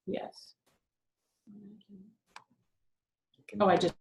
Yes. Oh, I just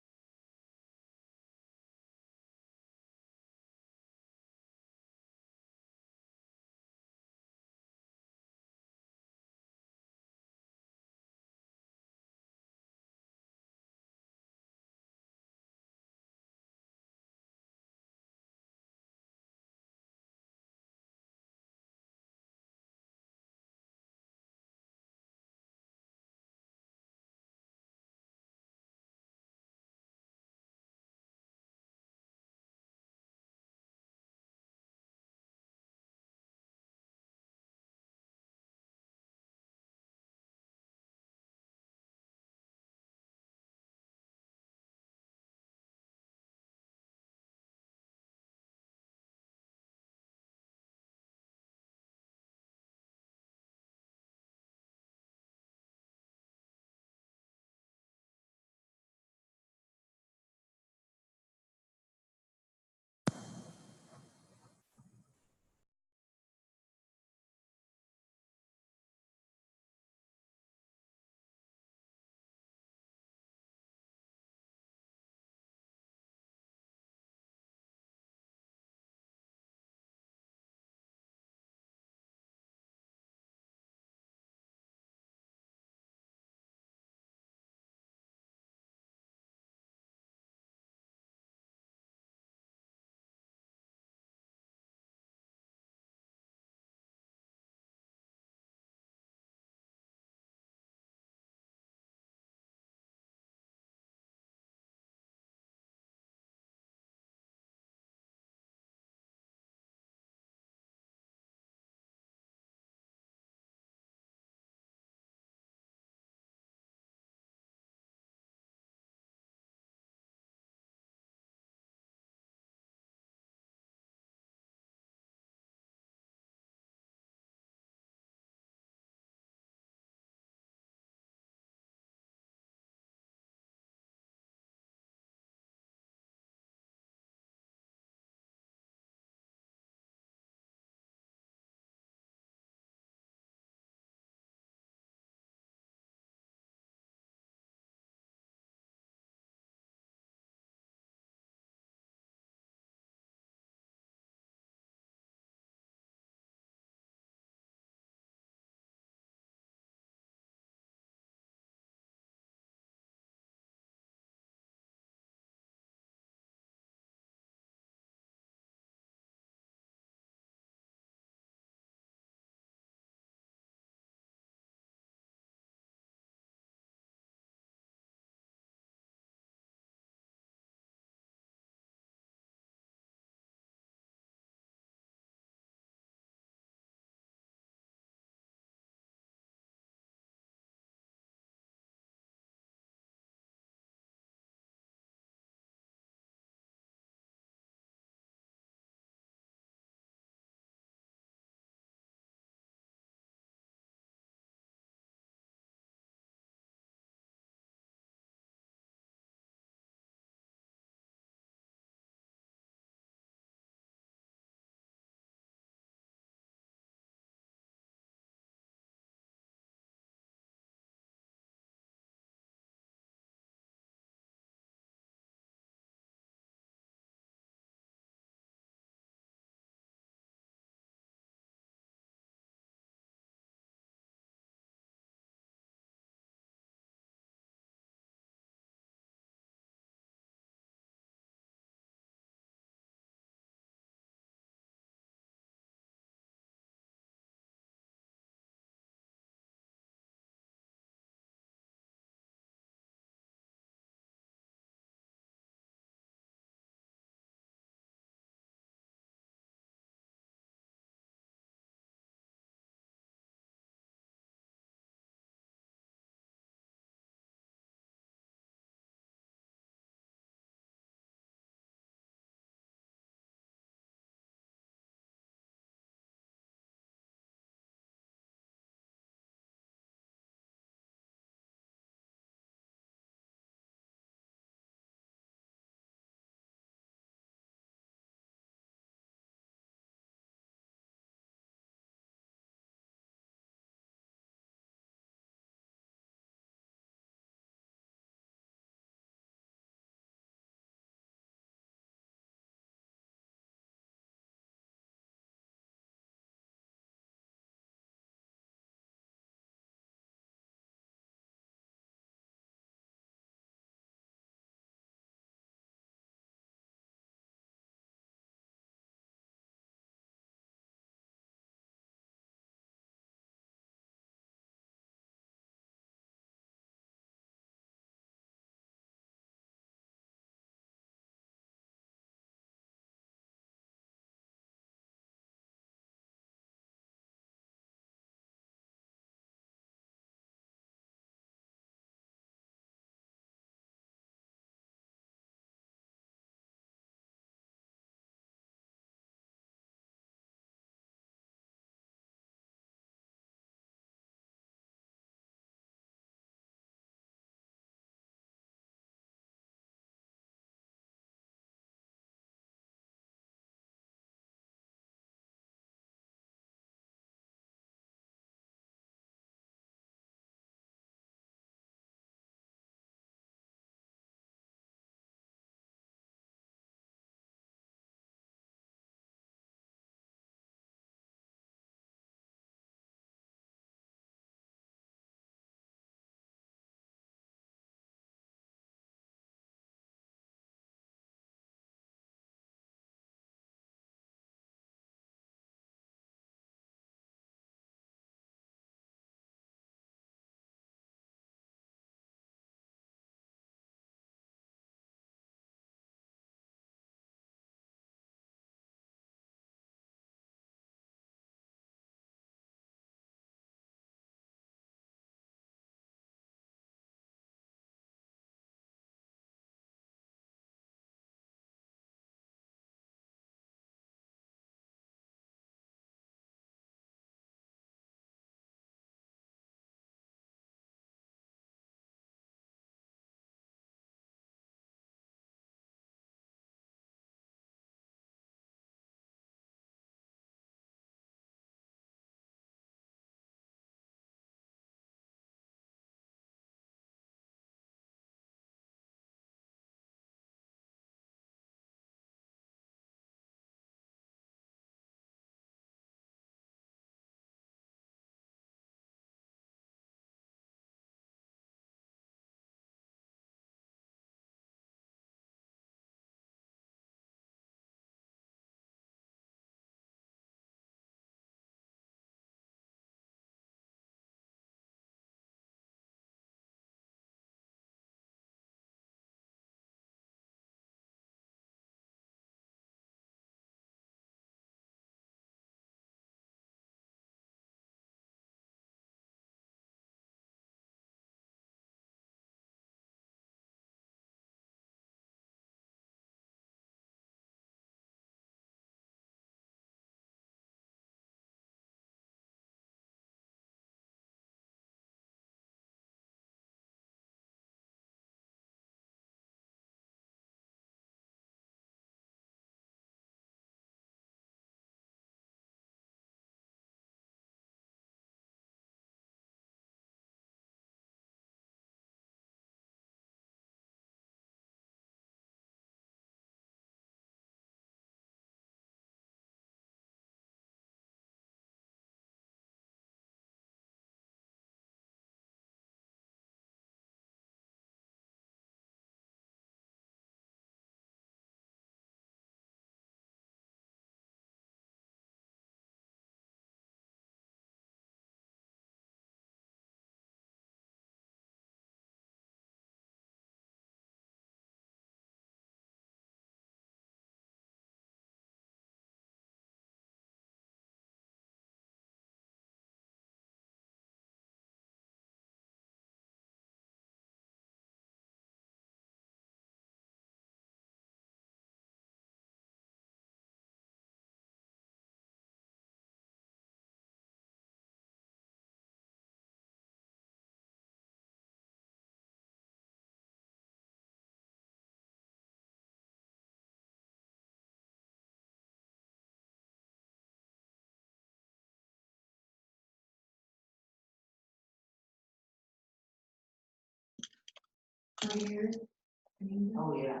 Oh, yeah.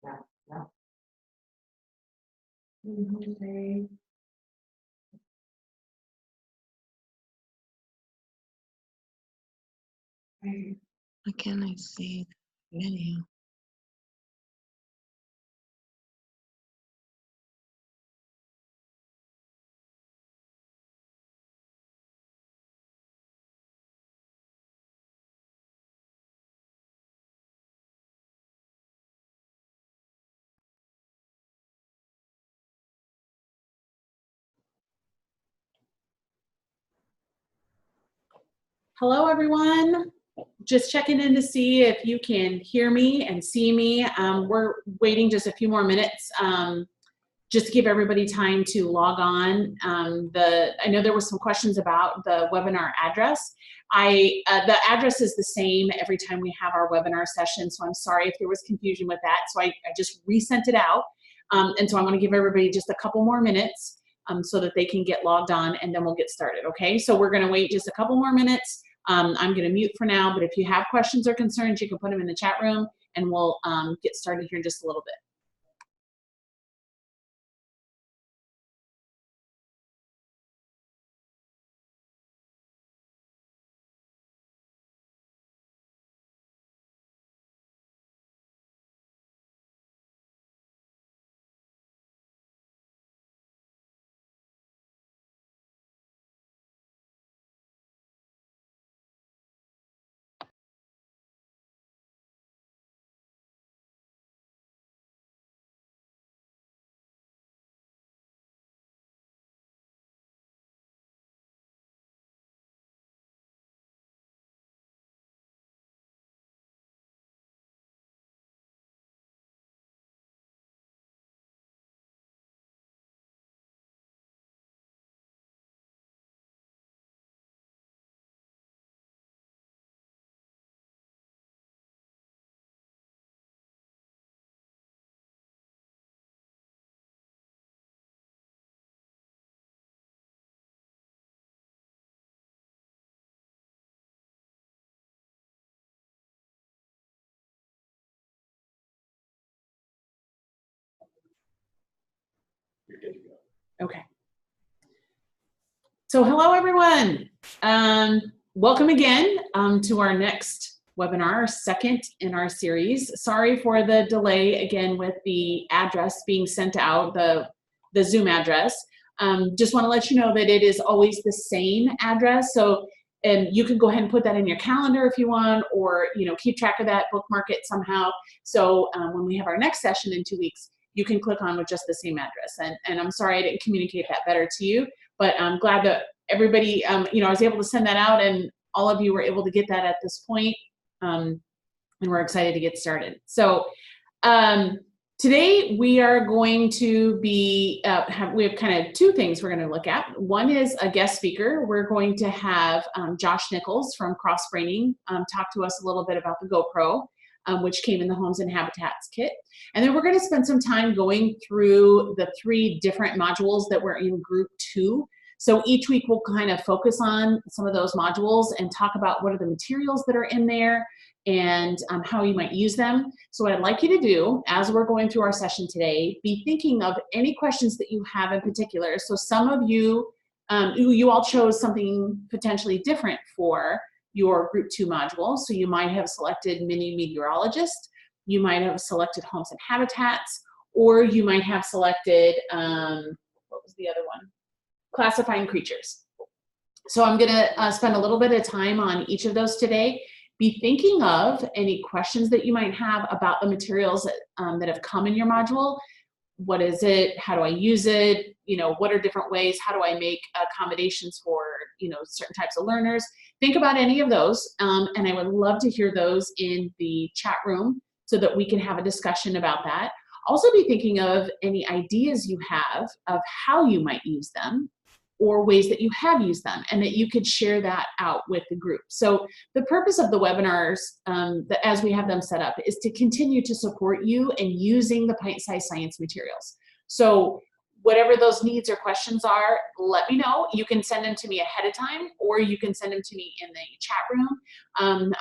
Yeah. Yeah. Why can't I see the video? Hello, everyone. Just checking in to see if you can hear me and see me. We're waiting just a few more minutes just to give everybody time to log on. I know there were some questions about the webinar address. The address is the same every time we have our webinar session, so I'm sorry if there was confusion with that. So I just resent it out. And so I'm going to give everybody just a couple more minutes so that they can get logged on, and then we'll get started, okay? So we're going to wait just a couple more minutes. I'm going to mute for now, but if you have questions or concerns, you can put them in the chat room, and we'll get started here in just a little bit. Okay. So hello, everyone. Welcome again to our next webinar, our second in our series. Sorry for the delay again with the address being sent out, the Zoom address. Just want to let you know that it is always the same address. So, and you can go ahead and put that in your calendar if you want, or keep track of that, bookmark it somehow. So when we have our next session in 2 weeks, you can click on with just the same address. And I'm sorry I didn't communicate that better to you, but I'm glad that everybody, I was able to send that out, and all of you were able to get that at this point, and we're excited to get started. So today we are going to be, we have kind of two things we're going to look at. One is a guest speaker. We're going to have Josh Nichols from Crossbraining talk to us a little bit about the GoPro, which came in the Homes and Habitats kit. And then we're going to spend some time going through the 3 different modules that were in group 2. So each week we'll kind of focus on some of those modules and talk about what are the materials that are in there and how you might use them. So what I'd like you to do as we're going through our session today, be thinking of any questions that you have in particular. So some of you, you all chose something potentially different for your group 2 module. So you might have selected mini meteorologist, you might have selected homes and habitats, or you might have selected, what was the other one? Classifying creatures. So I'm gonna spend a little bit of time on each of those today. Be thinking of any questions that you might have about the materials that have come in your module. What is it? How do I use it? What are different ways? How do I make accommodations for, certain types of learners? Think about any of those, and I would love to hear those in the chat room so that we can have a discussion about that. Also be thinking of any ideas you have of how you might use them, or ways that you have used them, and that you could share that out with the group. So the purpose of the webinars, as we have them set up, is to continue to support you in using the pint-sized science materials. So whatever those needs or questions are, let me know. You can send them to me ahead of time, or you can send them to me in the chat room.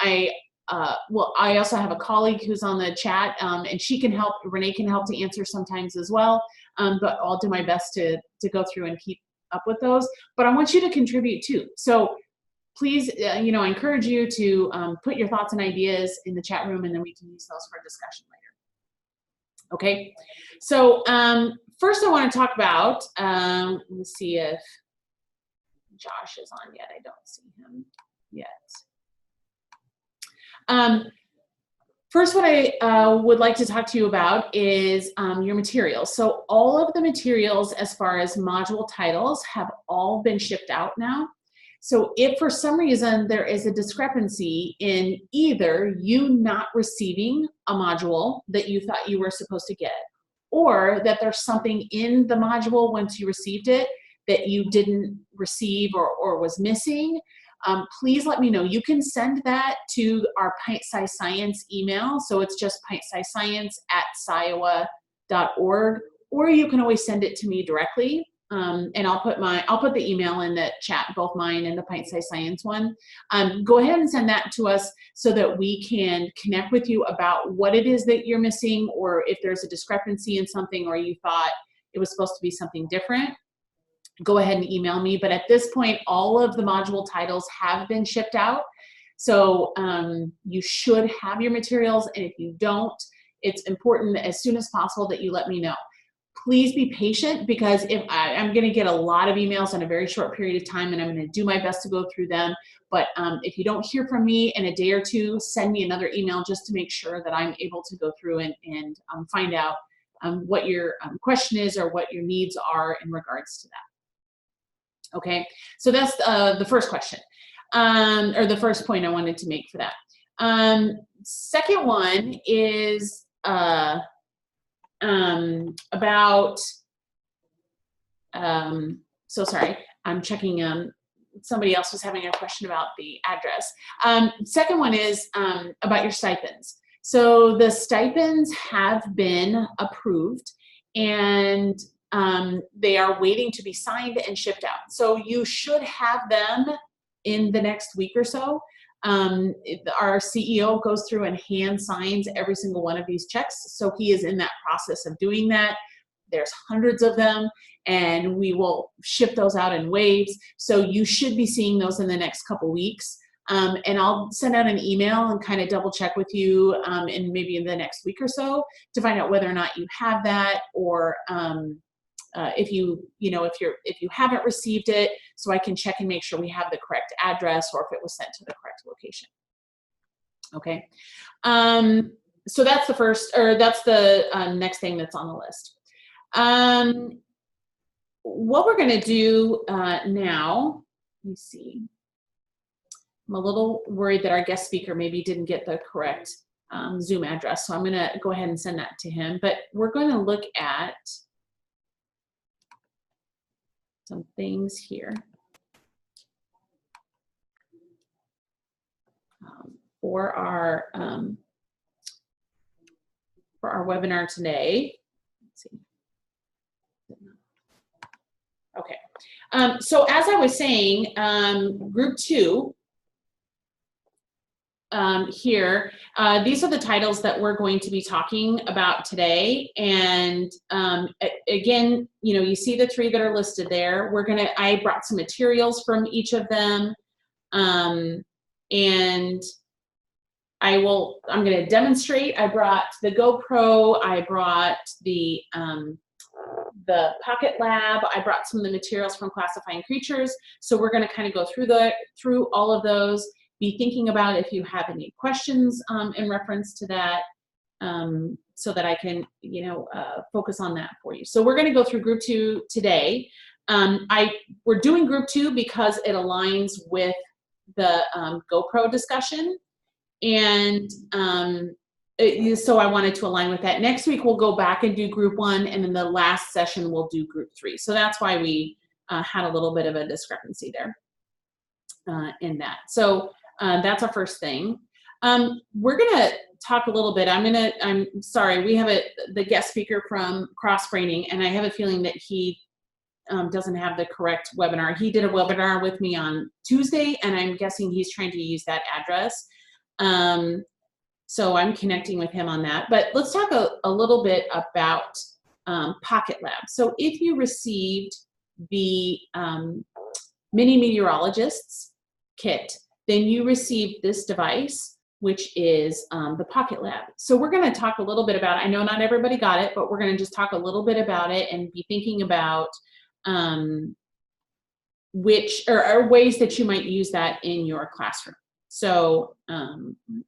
well, I also have a colleague who's on the chat, and she can help, Renee can help to answer sometimes as well, but I'll do my best to go through and keep up with those. But I want you to contribute too. So please, I encourage you to put your thoughts and ideas in the chat room, and then we can use those for discussion later. Okay, so first I want to talk about, let's see if Josh is on yet. I don't see him yet. First, what I would like to talk to you about is your materials. So all of the materials as far as module titles have all been shipped out now. So if for some reason there is a discrepancy in either you not receiving a module that you thought you were supposed to get, or that there's something in the module once you received it that you didn't receive or was missing, please let me know. You can send that to our Pint Size Science email. So it's just pintsizescience@sciowa.org, or you can always send it to me directly. And I'll put the email in the chat, both mine and the Pint Size Science one. Go ahead and send that to us so that we can connect with you about what it is that you're missing, or if there's a discrepancy in something, or you thought it was supposed to be something different. Go ahead and email me. But at this point, all of the module titles have been shipped out. So you should have your materials. And if you don't, it's important as soon as possible that you let me know. Please be patient, because if I'm going to get a lot of emails in a very short period of time, and I'm going to do my best to go through them. But if you don't hear from me in a day or two, send me another email just to make sure that I'm able to go through and find out what your question is or what your needs are in regards to that. Okay, so that's the first question, or the first point I wanted to make for that. Second one is about, so sorry, I'm checking, somebody else was having a question about the address. Second one is about your stipends. So the stipends have been approved, and they are waiting to be signed and shipped out. So you should have them in the next week or so. Our CEO goes through and hand signs every single one of these checks. So he is in that process of doing that. There's hundreds of them, and we will ship those out in waves. So you should be seeing those in the next couple weeks. And I'll send out an email and kind of double check with you in maybe in the next week or so to find out whether or not you have that, or if you haven't received it, so I can check and make sure we have the correct address, or if it was sent to the correct location. Okay, so that's the first, or that's the next thing that's on the list. What we're going to do now, let me see. I'm a little worried that our guest speaker maybe didn't get the correct Zoom address, so I'm going to go ahead and send that to him. But we're going to look at some things here for our webinar today. Let's see. Okay. So as I was saying, group 2 here, these are the titles that we're going to be talking about today. And again, you see the 3 that are listed there. I brought some materials from each of them. And I'm going to demonstrate. I brought the GoPro, I brought the Pocket Lab, I brought some of the materials from Classifying Creatures. So we're going to kind of go through all of those. Be thinking about if you have any questions in reference to that, so that I can, focus on that for you. So we're going to go through group 2 today. We're doing group 2 because it aligns with the GoPro discussion, and so I wanted to align with that. Next week we'll go back and do group 1, and then the last session we'll do group 3. So that's why we had a little bit of a discrepancy there in that. So that's our first thing. We're gonna talk a little bit. I'm sorry, we have the guest speaker from Crossbraining, and I have a feeling that he doesn't have the correct webinar. He did a webinar with me on Tuesday, and I'm guessing he's trying to use that address. So I'm connecting with him on that. But let's talk a little bit about Pocket Lab. So if you received the Mini Meteorologists kit, then you received this device, which is the Pocket Lab. So we're going to talk a little bit about it. I know not everybody got it, but we're going to just talk a little bit about it and be thinking about which or ways that you might use that in your classroom. So let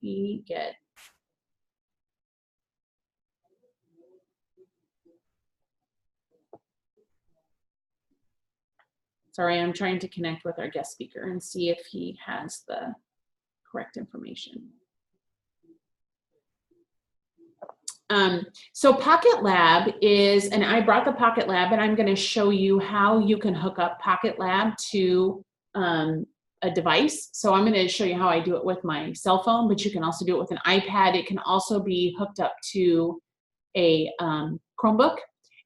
me get. Sorry, I'm trying to connect with our guest speaker and see if he has the correct information. So Pocket Lab is, and I brought the Pocket Lab, and I'm going to show you how you can hook up Pocket Lab to a device. So I'm going to show you how I do it with my cell phone, but you can also do it with an iPad. It can also be hooked up to a Chromebook,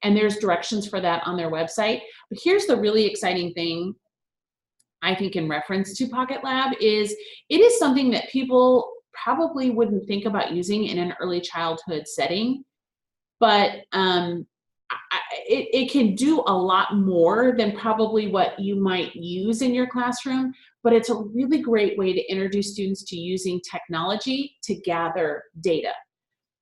and there's directions for that on their website. But here's the really exciting thing, I think, in reference to Pocket Lab is it is something that people probably wouldn't think about using in an early childhood setting, but it can do a lot more than probably what you might use in your classroom, but it's a really great way to introduce students to using technology to gather data.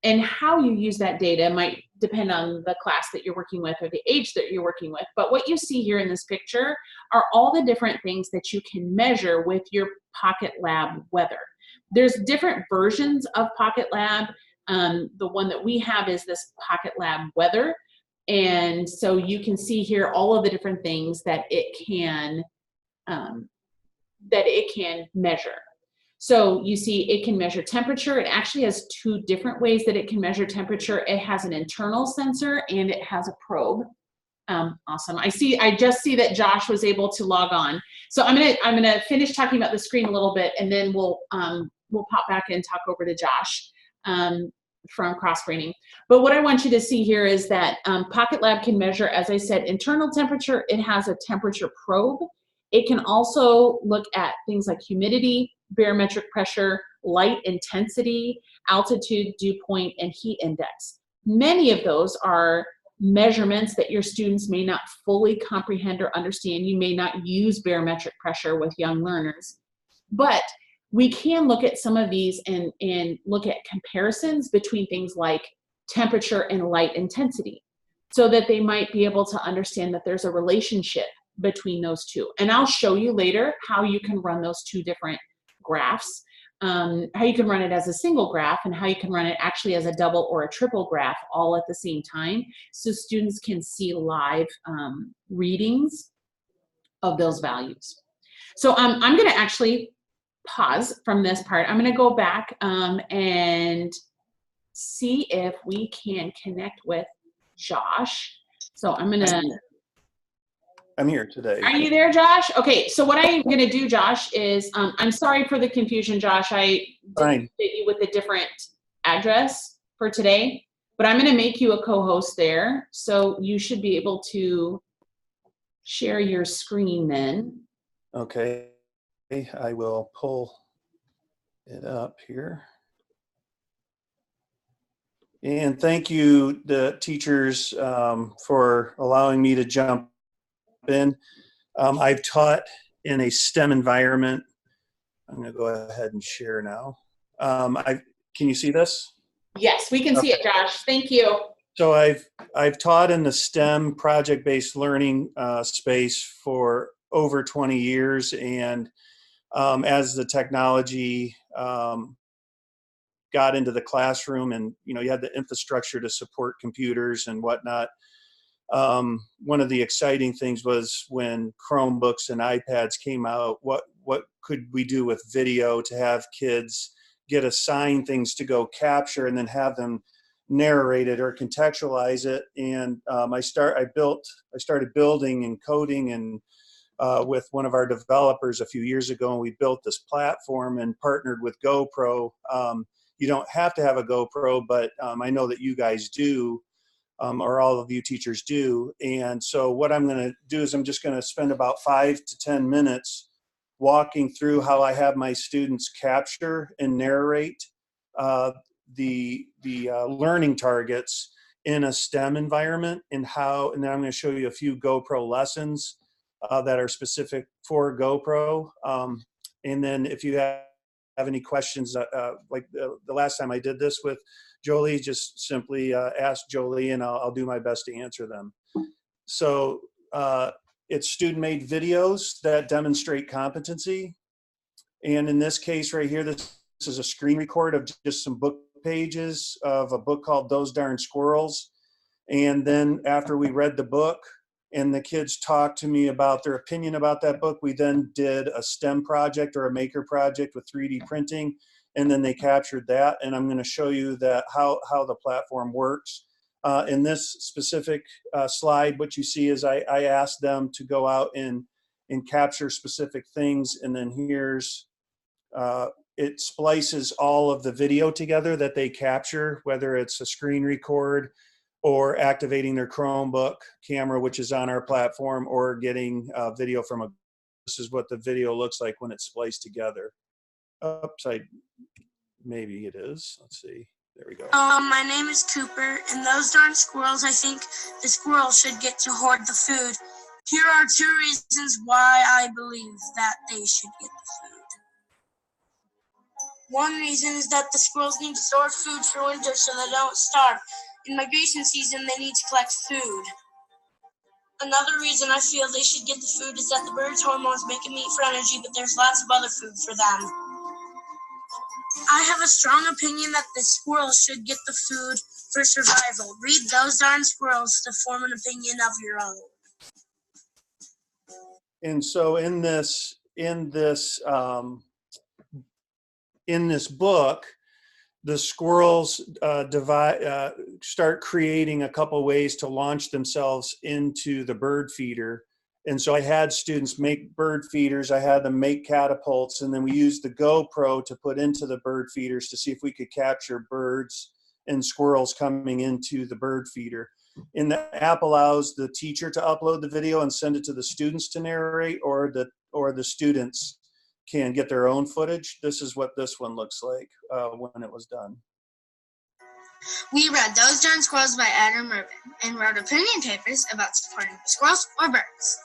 And how you use that data might depend on the class that you're working with or the age that you're working with. But what you see here in this picture are all the different things that you can measure with your Pocket Lab weather. There's different versions of Pocket Lab. The one that we have is this Pocket Lab weather. And so you can see here all of the different things that it can measure. So you see it can measure temperature. It actually has two different ways that it can measure temperature. It has an internal sensor and it has a probe. Awesome. I just see that Josh was able to log on. So I'm gonna finish talking about the screen a little bit, and then we'll pop back and talk over to Josh from Crossbraining. But what I want you to see here is that Pocket Lab can measure, as I said, internal temperature. It has a temperature probe. It can also look at things like humidity, barometric pressure, light intensity, altitude, dew point, and heat index. Many of those are measurements that your students may not fully comprehend or understand. You may not use barometric pressure with young learners, but we can look at some of these and look at comparisons between things like temperature and light intensity, so that they might be able to understand that there's a relationship between those two. And I'll show you later how you can run those two different graphs, how you can run it as a single graph and how you can run it actually as a double or a triple graph all at the same time, so students can see live readings of those values. So I'm going to actually pause from this part. I'm going to go back and see if we can connect with Josh. So I'm going to... I'm here today. Are you there, Josh? Okay, so what I'm going to do, Josh, is I'm sorry for the confusion, Josh. I didn't fit you with a different address for today, but I'm going to make you a co-host there, so you should be able to share your screen then. Okay, I will pull it up here. And thank you, the teachers, for allowing me to jump in. I've taught in a STEM environment. I'm going to go ahead and share now. Can you see this? Yes, we can see it, Josh. Thank you. So I've taught in the STEM project-based learning space for over 20 years, and as the technology got into the classroom, and you had the infrastructure to support computers and whatnot. One of the exciting things was when Chromebooks and iPads came out, what could we do with video to have kids get assigned things to go capture and then have them narrate it or contextualize it. And I started building and coding and with one of our developers a few years ago, and we built this platform and partnered with GoPro. You don't have to have a GoPro, but I know that you guys do. Or all of you teachers do. And so what I'm going to do is I'm just going to spend about 5 to 10 minutes walking through how I have my students capture and narrate the learning targets in a STEM environment, and then I'm going to show you a few GoPro lessons that are specific for GoPro. And then if you have any questions, like the last time I did this with Jolie, just simply ask Jolie and I'll do my best to answer them. So it's student-made videos that demonstrate competency. And in this case right here, this is a screen record of just some book pages of a book called Those Darn Squirrels. And then after we read the book and the kids talked to me about their opinion about that book, we then did a STEM project or a maker project with 3D printing, and then they captured that. And I'm going to show you that how the platform works. In this specific slide, what you see is I asked them to go out and capture specific things, and then here's it splices all of the video together that they capture, whether it's a screen record or activating their Chromebook camera, which is on our platform, or getting video from a. This is what the video looks like when it's spliced together. Oops, maybe it is. Let's see. There we go. My name is Cooper, and those darn squirrels, I think the squirrels should get to hoard the food. Here are 2 reasons why I believe that they should get the food. One reason is that the squirrels need to store food for winter so they don't starve. In migration season, they need to collect food. Another reason I feel they should get the food is that the birds' hormones make them eat for energy, but there's lots of other food for them. I have a strong opinion that the squirrels should get the food for survival. Read Those Darn Squirrels to form an opinion of your own. And so in this book, the squirrels start creating a couple ways to launch themselves into the bird feeder. And so I had students make bird feeders, I had them make catapults, and then we used the GoPro to put into the bird feeders to see if we could capture birds and squirrels coming into the bird feeder. And the app allows the teacher to upload the video and send it to the students to narrate, or the students can get their own footage. This is what this one looks like when it was done. We read Those Darn Squirrels by Adam Irvin and wrote opinion papers about supporting squirrels or birds.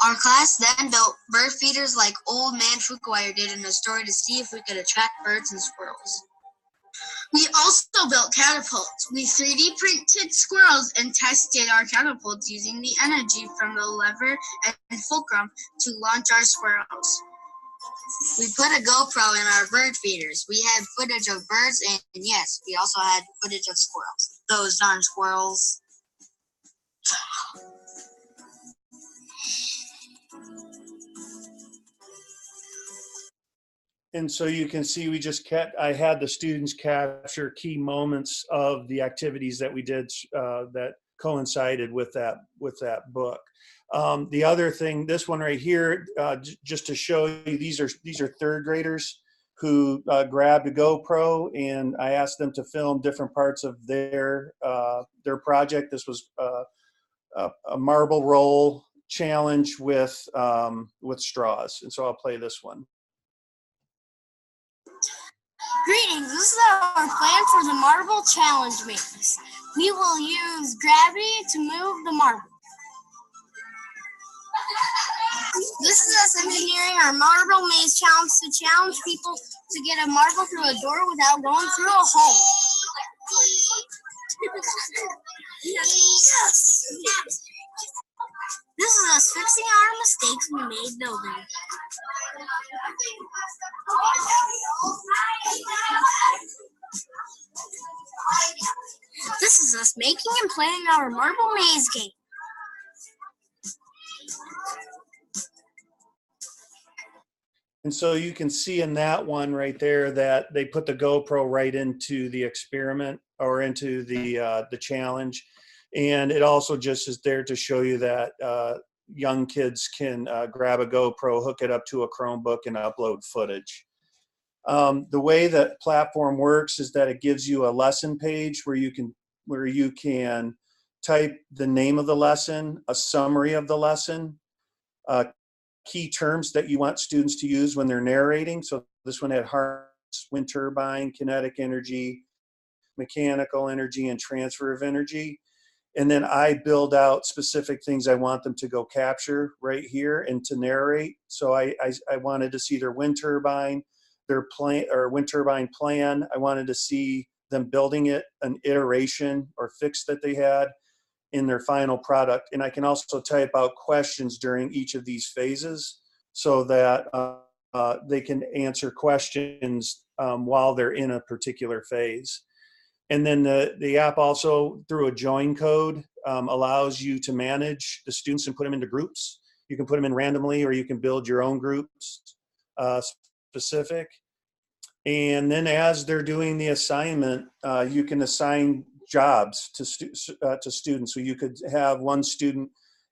Our class then built bird feeders like old man Fukuwire did in a story to see if we could attract birds and squirrels. We also built catapults. We 3D printed squirrels and tested our catapults using the energy from the lever and fulcrum to launch our squirrels. We put a GoPro in our bird feeders. We had footage of birds, and yes, we also had footage of squirrels. Those darn squirrels. And so you can see I had the students capture key moments of the activities that we did that coincided with that book. The other thing, this one right here, just to show you, these are third graders who grabbed a GoPro, and I asked them to film different parts of their project. This was a marble roll challenge with straws, and so I'll play this one. Greetings, this is our plan for the marble challenge maze. We will use gravity to move the marble. This is us engineering our marble maze challenge to challenge people to get a marble through a door without going through a hole. Yes. This is us fixing our mistakes we made building. This is us making and playing our marble maze game. And so you can see in that one right there that they put the GoPro right into the experiment or into the challenge. And it also just is there to show you that young kids can grab a GoPro, hook it up to a Chromebook, and upload footage. The way that platform works is that it gives you a lesson page where you can type the name of the lesson, a summary of the lesson, key terms that you want students to use when they're narrating. So this one had harness, wind turbine, kinetic energy, mechanical energy, and transfer of energy. And then I build out specific things I want them to go capture right here and to narrate. So I wanted to see their wind turbine, their plan or wind turbine plan. I wanted to see them building it, an iteration or fix that they had in their final product. And I can also type out questions during each of these phases so that they can answer questions while they're in a particular phase. And then the app also, through a join code, allows you to manage the students and put them into groups. You can put them in randomly, or you can build your own groups specific. And then as they're doing the assignment, you can assign jobs to students. So you could have one student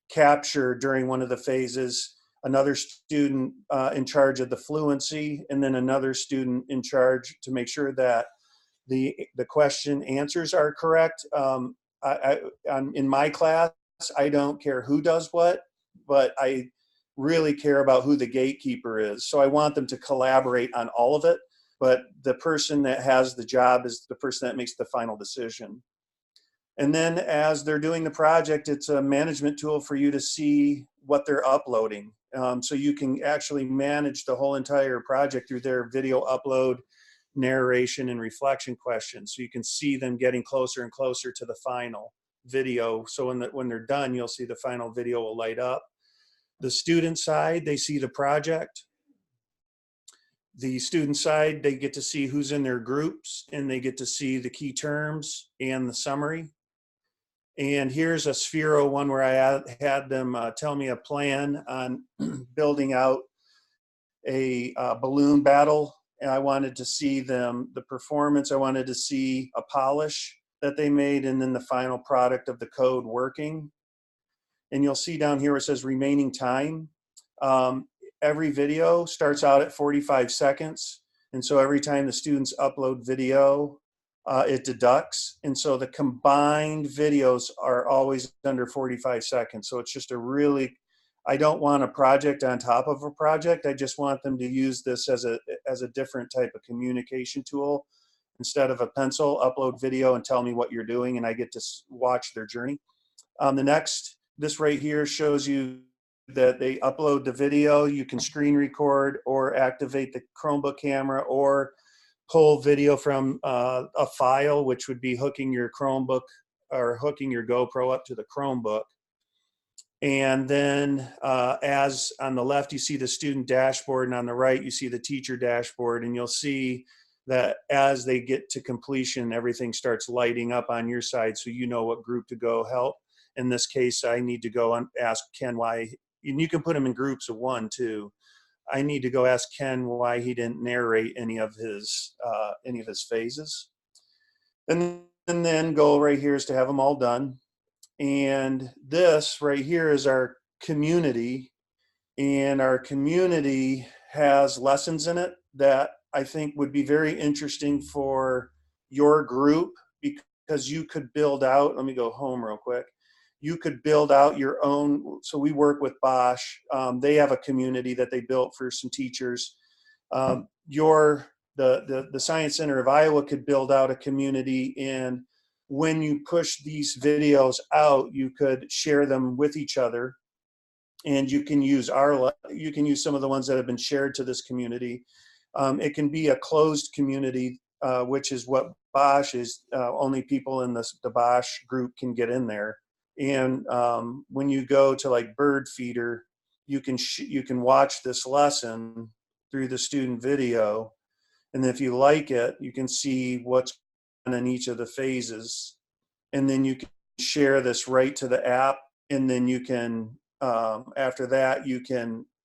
capture during one of the phases, another student in charge of the fluency, and then another student in charge to make sure that the question answers are correct. In my class, I don't care who does what, but I really care about who the gatekeeper is. So I want them to collaborate on all of it, but the person that has the job is the person that makes the final decision. And then as they're doing the project, it's a management tool for you to see what they're uploading. So you can actually manage the whole entire project through their video upload, narration, and reflection questions. So you can see them getting closer and closer to the final video. So when they're done, you'll see the final video will light up. The student side, they see the project. The student side, they get to see who's in their groups, and they get to see the key terms and the summary. And here's a Sphero one where I had them tell me a plan on building out a balloon battle. And I wanted to see the performance. I wanted to see a polish that they made, and then the final product of the code working. And you'll see down here where it says remaining time. Every video starts out at 45 seconds. And so every time the students upload video, it deducts. And so the combined videos are always under 45 seconds. So it's just a really, I don't want a project on top of a project. I just want them to use this as a different type of communication tool. Instead of a pencil, upload video and tell me what you're doing, and I get to watch their journey. This right here shows you that they upload the video. You can screen record or activate the Chromebook camera or pull video from a file, which would be hooking your Chromebook or hooking your GoPro up to the Chromebook. And then as on the left, you see the student dashboard, and on the right, you see the teacher dashboard, and you'll see that as they get to completion, everything starts lighting up on your side, so you know what group to go help. In this case, I need to go and ask Ken why, and you can put them in groups of one too. I need to go ask Ken why he didn't narrate any of his phases. And then goal right here is to have them all done. And this right here is our community, and our community has lessons in it that I think would be very interesting for your group, because you could build out, let me go home real quick. You could build out your own. So we work with Bosch. They have a community that they built for some teachers. The Science Center of Iowa could build out a community, and when you push these videos out, you could share them with each other, and you can use some of the ones that have been shared to this community. It can be a closed community, which is what Bosch is. Only people in the Bosch group can get in there. And when you go to like Bird Feeder, you can watch this lesson through the student video, and if you like it, you can see what's in each of the phases, and then you can share this right to the app, and then you can after that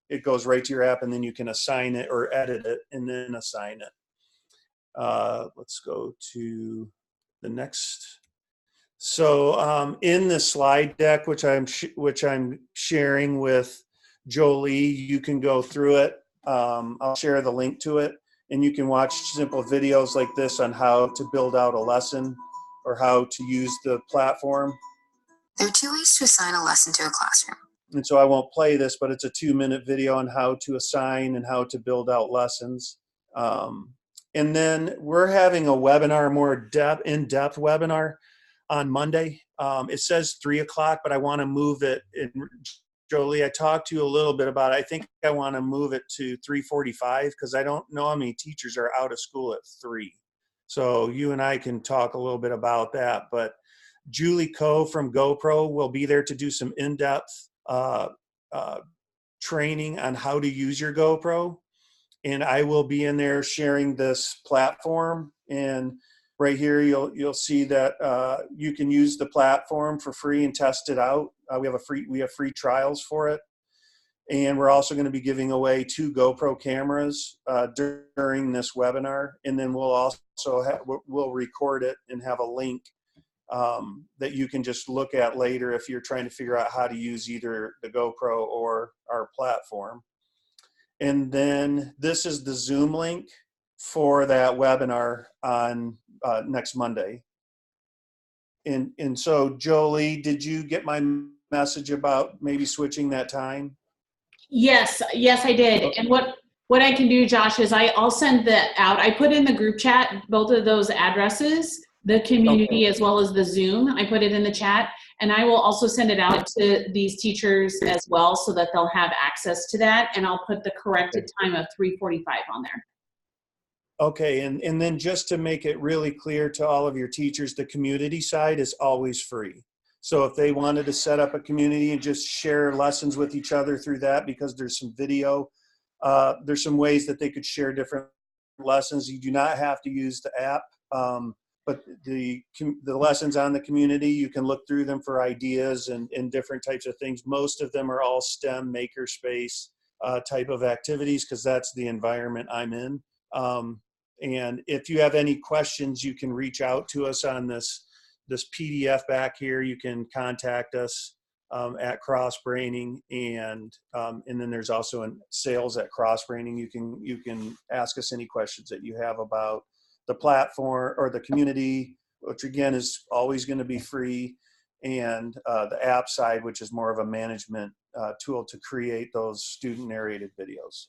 it goes right to your app, and then you can assign it or edit it and then assign it. Let's go to the next. So in the slide deck, which I'm sharing with Jolie, you can go through it. I'll share the link to it, and you can watch simple videos like this on how to build out a lesson or how to use the platform. There are two ways to assign a lesson to a classroom. And so I won't play this, but it's a 2-minute video on how to assign and how to build out lessons. And then we're having a webinar, more in-depth webinar on Monday. It says 3 o'clock, but I want to move it. And Jolie, I talked to you a little bit about it. I think I want to move it to 3:45 because I don't know how many teachers are out of school at 3. So you and I can talk a little bit about that. But Julie Coe from GoPro will be there to do some in-depth training on how to use your GoPro. And I will be in there sharing this platform. And right here, you'll see that you can use the platform for free and test it out. We have free trials for it. And we're also going to be giving away 2 GoPro cameras during this webinar. And then we'll record it and have a link that you can just look at later if you're trying to figure out how to use either the GoPro or our platform. And then this is the Zoom link for that webinar on next Monday. And so Jolie, did you get my message about maybe switching that time? Yes, I did. Okay. And what I can do, Josh, is I'll send that out. I put in the group chat both of those addresses, the community as well as the Zoom. I put it in the chat, and I will also send it out to these teachers as well so that they'll have access to that. And I'll put the corrected time of 3:45 on there. Okay, and then just to make it really clear to all of your teachers, the community side is always free. So if they wanted to set up a community and just share lessons with each other through that, because there's some video, there's some ways that they could share different lessons. You do not have to use the app, but the lessons on the community, you can look through them for ideas and different types of things. Most of them are all STEM makerspace type of activities because that's the environment I'm in. And if you have any questions, you can reach out to us on this PDF back here. You can contact us at Crossbraining, and then there's also in sales at Crossbraining. You can ask us any questions that you have about the platform or the community, which again is always going to be free, and the app side, which is more of a management tool to create those student narrated videos.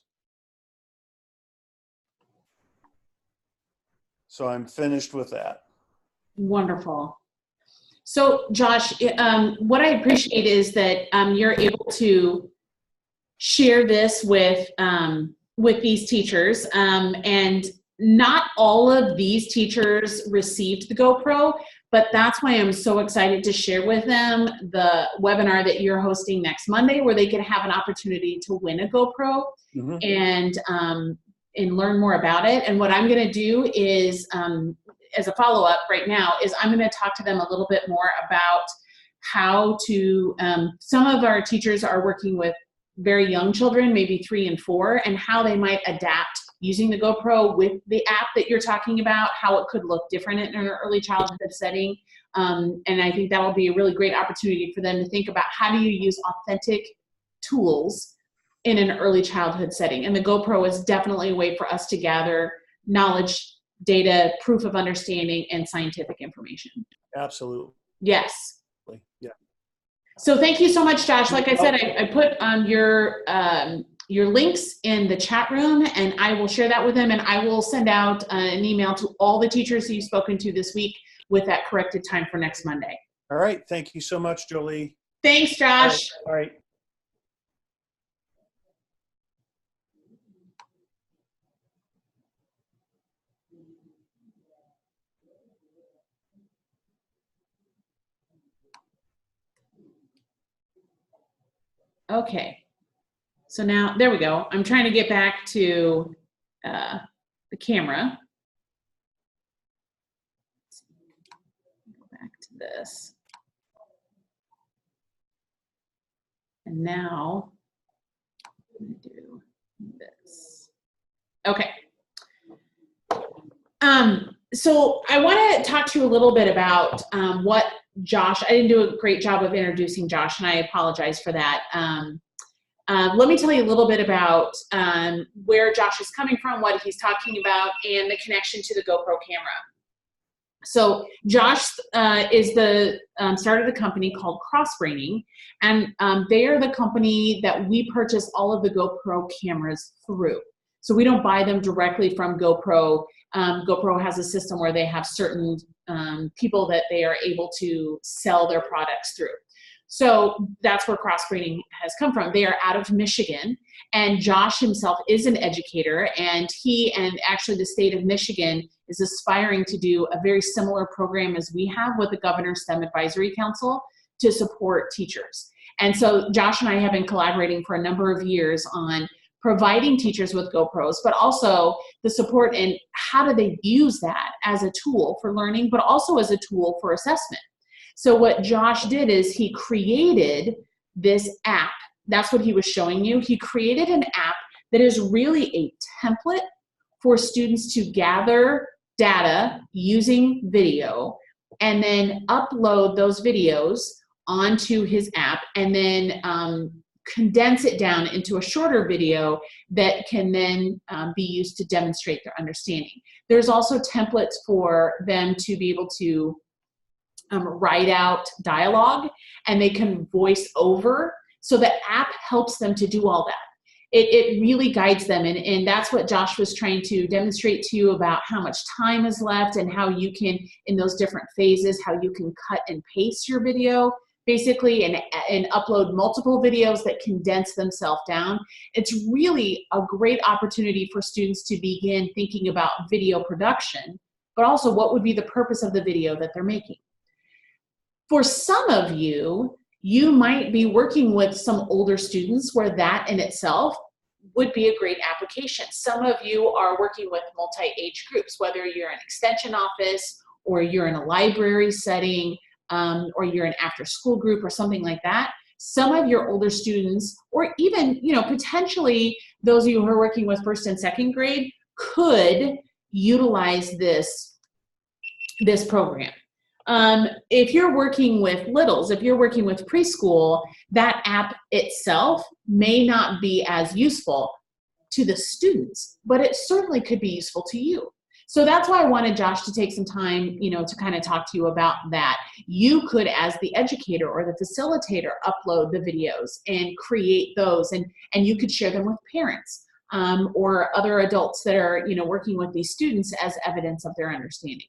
So I'm finished with that. Wonderful. So Josh, what I appreciate is that you're able to share this with these teachers, and not all of these teachers received the GoPro, but that's why I'm so excited to share with them the webinar that you're hosting next Monday, where they can have an opportunity to win a GoPro and learn more about it. And what I'm going to do is, as a follow-up right now, is I'm going to talk to them a little bit more about how to, some of our teachers are working with very young children, maybe 3 and 4, and how they might adapt using the GoPro with the app that you're talking about, how it could look different in an early childhood setting. And I think that'll be a really great opportunity for them to think about how do you use authentic tools in an early childhood setting. And the GoPro is definitely a way for us to gather knowledge, data, proof of understanding, and scientific information. Absolutely. Yes. Yeah. So thank you so much, Josh. Like I said, I put your links in the chat room, and I will share that with them, and I will send out an email to all the teachers that you've spoken to this week with that corrected time for next Monday. All right. Thank you so much, Jolie. Thanks, Josh. All right. Okay, so now, there we go. I'm trying to get back to the camera. Go back to this. And now, I'm gonna do this. Okay. So I want to talk to you a little bit about what Josh, I didn't do a great job of introducing Josh, and I apologize for that. Let me tell you a little bit about where Josh is coming from, what he's talking about, and the connection to the GoPro camera. So Josh is the started a company called Crossbraining, and they are the company that we purchase all of the GoPro cameras through. So we don't buy them directly from GoPro. GoPro has a system where they have certain people that they are able to sell their products through. So that's where Crossbraining has come from. They are out of Michigan, and Josh himself is an educator, and he and actually the state of Michigan is aspiring to do a very similar program as we have with the Governor's STEM Advisory Council to support teachers. And so Josh and I have been collaborating for a number of years on providing teachers with GoPros, but also the support in how do they use that as a tool for learning, but also as a tool for assessment. So what Josh did is he created this app. That's what he was showing you. He created an app that is really a template for students to gather data using video and then upload those videos onto his app and then condense it down into a shorter video that can then be used to demonstrate their understanding. There's also templates for them to be able to write out dialogue, and they can voice over. So the app helps them to do all that. It really guides them, and that's what Josh was trying to demonstrate to you about how much time is left and how you can, in those different phases, how you can cut and paste your video basically and upload multiple videos that condense themselves down. It's really a great opportunity for students to begin thinking about video production, but also what would be the purpose of the video that they're making. For some of you, you might be working with some older students where that in itself would be a great application. Some of you are working with multi-age groups, whether you're an extension office or you're in a library setting or you're an after-school group or something like that. Some of your older students, or even potentially those of you who are working with first and second grade, could utilize this program. If you're working with littles, if you're working with preschool, that app itself may not be as useful to the students, but it certainly could be useful to you. So that's why I wanted Josh to take some time, to kind of talk to you about that. You could, as the educator or the facilitator, upload the videos and create those, and you could share them with parents or other adults that are, working with these students as evidence of their understanding.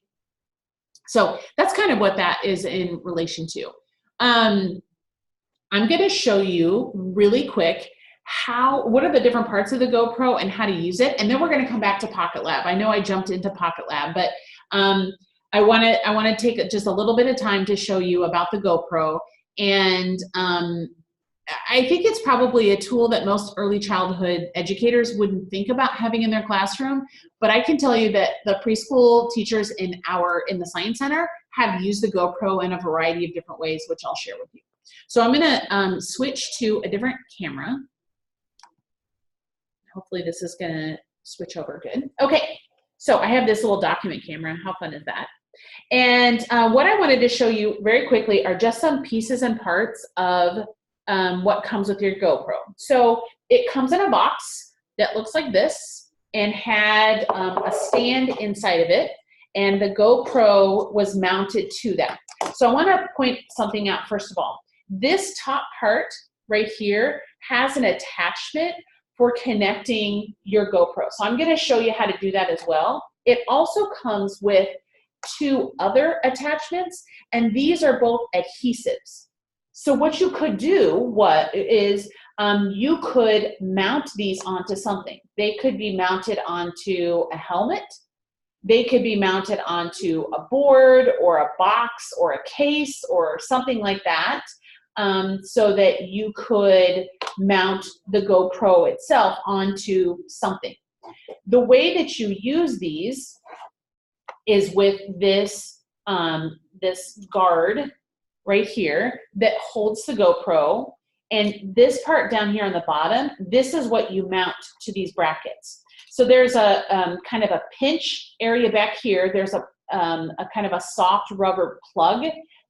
So that's kind of what that is in relation to. I'm going to show you really quick what are the different parts of the GoPro and how to use it, and then we're going to come back to Pocket Lab. I know I jumped into Pocket Lab, but I want to take just a little bit of time to show you about the GoPro, and I think it's probably a tool that most early childhood educators wouldn't think about having in their classroom, but I can tell you that the preschool teachers in the Science Center have used the GoPro in a variety of different ways, which I'll share with you. So I'm going to switch to a different camera. Hopefully this is going to switch over good. Okay, so I have this little document camera. How fun is that? And what I wanted to show you very quickly are just some pieces and parts of what comes with your GoPro. So it comes in a box that looks like this and had a stand inside of it, and the GoPro was mounted to that. So I want to point something out first of all. This top part right here has an attachment for connecting your GoPro. So I'm going to show you how to do that as well. It also comes with two other attachments, and these are both adhesives. So what you could do you could mount these onto something. They could be mounted onto a helmet. They could be mounted onto a board or a box or a case or something like that, so that you could mount the GoPro itself onto something. The way that you use these is with this guard right here that holds the GoPro, and this part down here on the bottom, this is what you mount to these brackets. So there's a kind of a pinch area back here. There's a kind of a soft rubber plug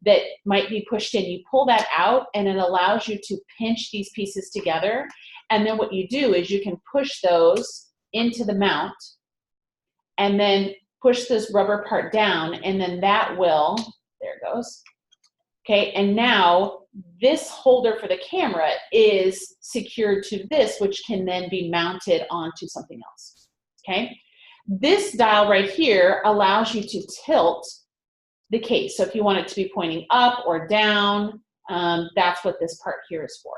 that might be pushed in. You pull that out and it allows you to pinch these pieces together. And then what you do is you can push those into the mount and then push this rubber part down, and then that will, there it goes. Okay, and now this holder for the camera is secured to this, which can then be mounted onto something else. Okay, this dial right here allows you to tilt the case. So if you want it to be pointing up or down, that's what this part here is for.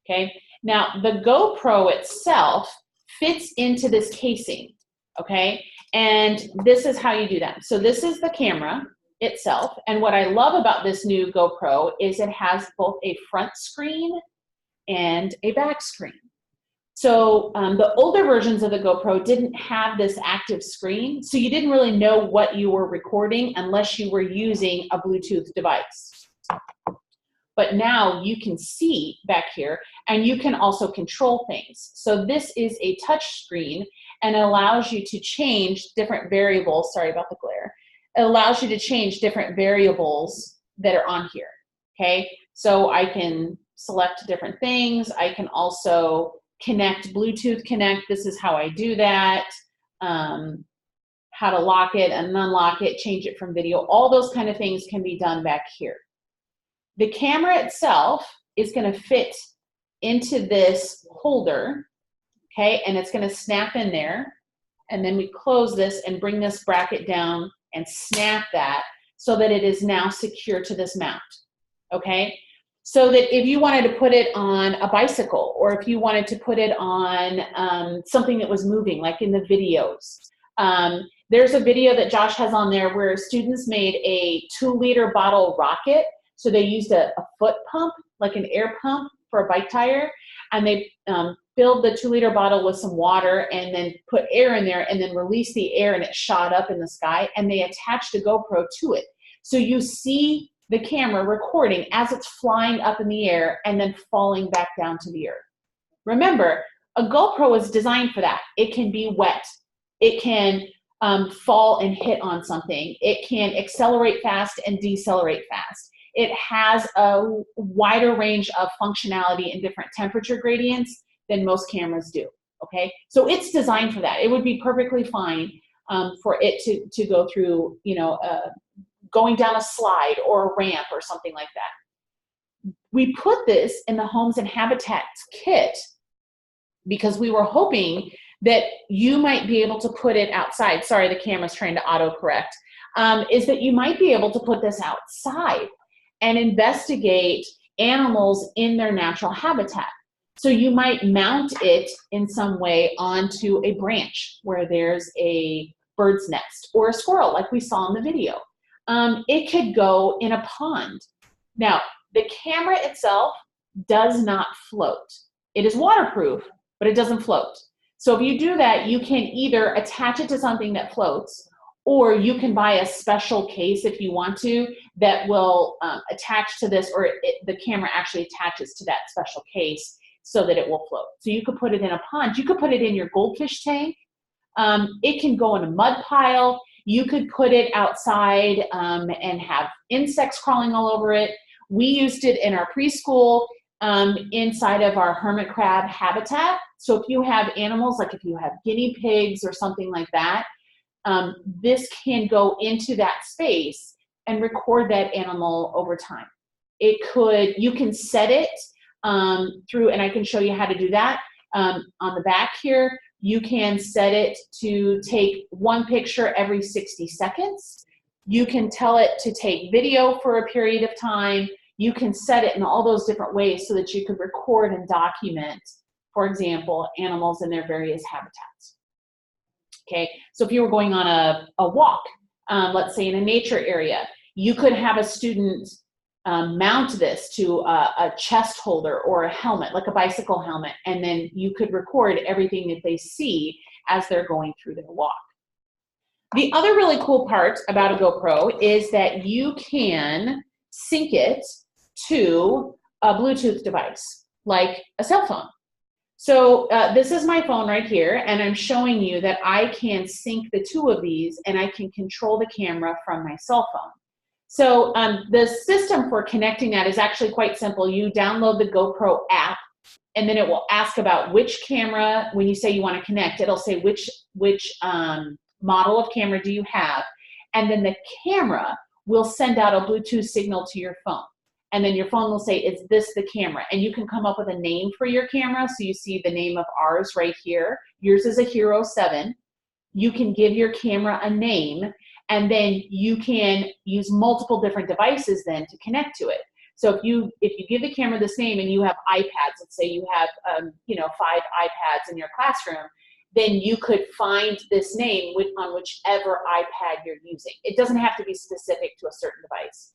Okay, now the GoPro itself fits into this casing. Okay, and this is how you do that. So this is the camera itself, and what I love about this new GoPro is it has both a front screen and a back screen. So the older versions of the GoPro didn't have this active screen, so you didn't really know what you were recording unless you were using a Bluetooth device. But now you can see back here, and you can also control things. So this is a touch screen, and it allows you to change different variables. Sorry about the glare. It allows you to change different variables that are on here, okay? So I can select different things. I can also connect, Bluetooth connect. This is how I do that. How to lock it and unlock it, change it from video. All those kind of things can be done back here. The camera itself is going to fit into this holder, okay? And it's going to snap in there. And then we close this and bring this bracket down and snap that so that it is now secure to this mount, okay? So that if you wanted to put it on a bicycle, or if you wanted to put it on something that was moving, like in the videos. There's a video that Josh has on there where students made a 2-liter bottle rocket. So they used a foot pump, like an air pump for a bike tire, and they filled the 2-liter bottle with some water and then put air in there and then released the air, and it shot up in the sky, and they attached a GoPro to it. So you see the camera recording as it's flying up in the air and then falling back down to the earth. Remember, a GoPro is designed for that. It can be wet. It can fall and hit on something. It can accelerate fast and decelerate fast. It has a wider range of functionality in different temperature gradients than most cameras do, okay? So it's designed for that. It would be perfectly fine for it to go through, you know, going down a slide or a ramp or something like that. We put this in the Homes and Habitats kit because we were hoping that you might be able to put it outside. Sorry, the camera's trying to autocorrect. Is that you might be able to put this outside and investigate animals in their natural habitat. So you might mount it in some way onto a branch where there's a bird's nest or a squirrel like we saw in the video. It could go in a pond. Now, the camera itself does not float. It is waterproof, but it doesn't float. So if you do that, you can either attach it to something that floats, or you can buy a special case if you want to that will attach to this, or the camera actually attaches to that special case so that it will float. So you could put it in a pond. You could put it in your goldfish tank. It can go in a mud pile. You could put it outside and have insects crawling all over it. We used it in our preschool inside of our hermit crab habitat. So if you have animals, like if you have guinea pigs or something like that, this can go into that space and record that animal over time. It could, you can set it through, and I can show you how to do that. On the back here, you can set it to take one picture every 60 seconds. You can tell it to take video for a period of time. You can set it in all those different ways so that you could record and document, for example, animals in their various habitats. Okay, so if you were going on a walk, let's say in a nature area, you could have a student mount this to a chest holder or a helmet, like a bicycle helmet, and then you could record everything that they see as they're going through their walk. The other really cool part about a GoPro is that you can sync it to a Bluetooth device, like a cell phone. So this is my phone right here, and I'm showing you that I can sync the two of these, and I can control the camera from my cell phone. So the system for connecting that is actually quite simple. You download the GoPro app, and then it will ask about which camera. When you say you want to connect, it'll say which model of camera do you have? And then the camera will send out a Bluetooth signal to your phone. And then your phone will say, is this the camera? And you can come up with a name for your camera. So you see the name of ours right here. Yours is a Hero 7. You can give your camera a name, and then you can use multiple different devices then to connect to it. So if you give the camera this name and you have iPads, let's say you have 5 iPads in your classroom, then you could find this name on whichever iPad you're using. It doesn't have to be specific to a certain device.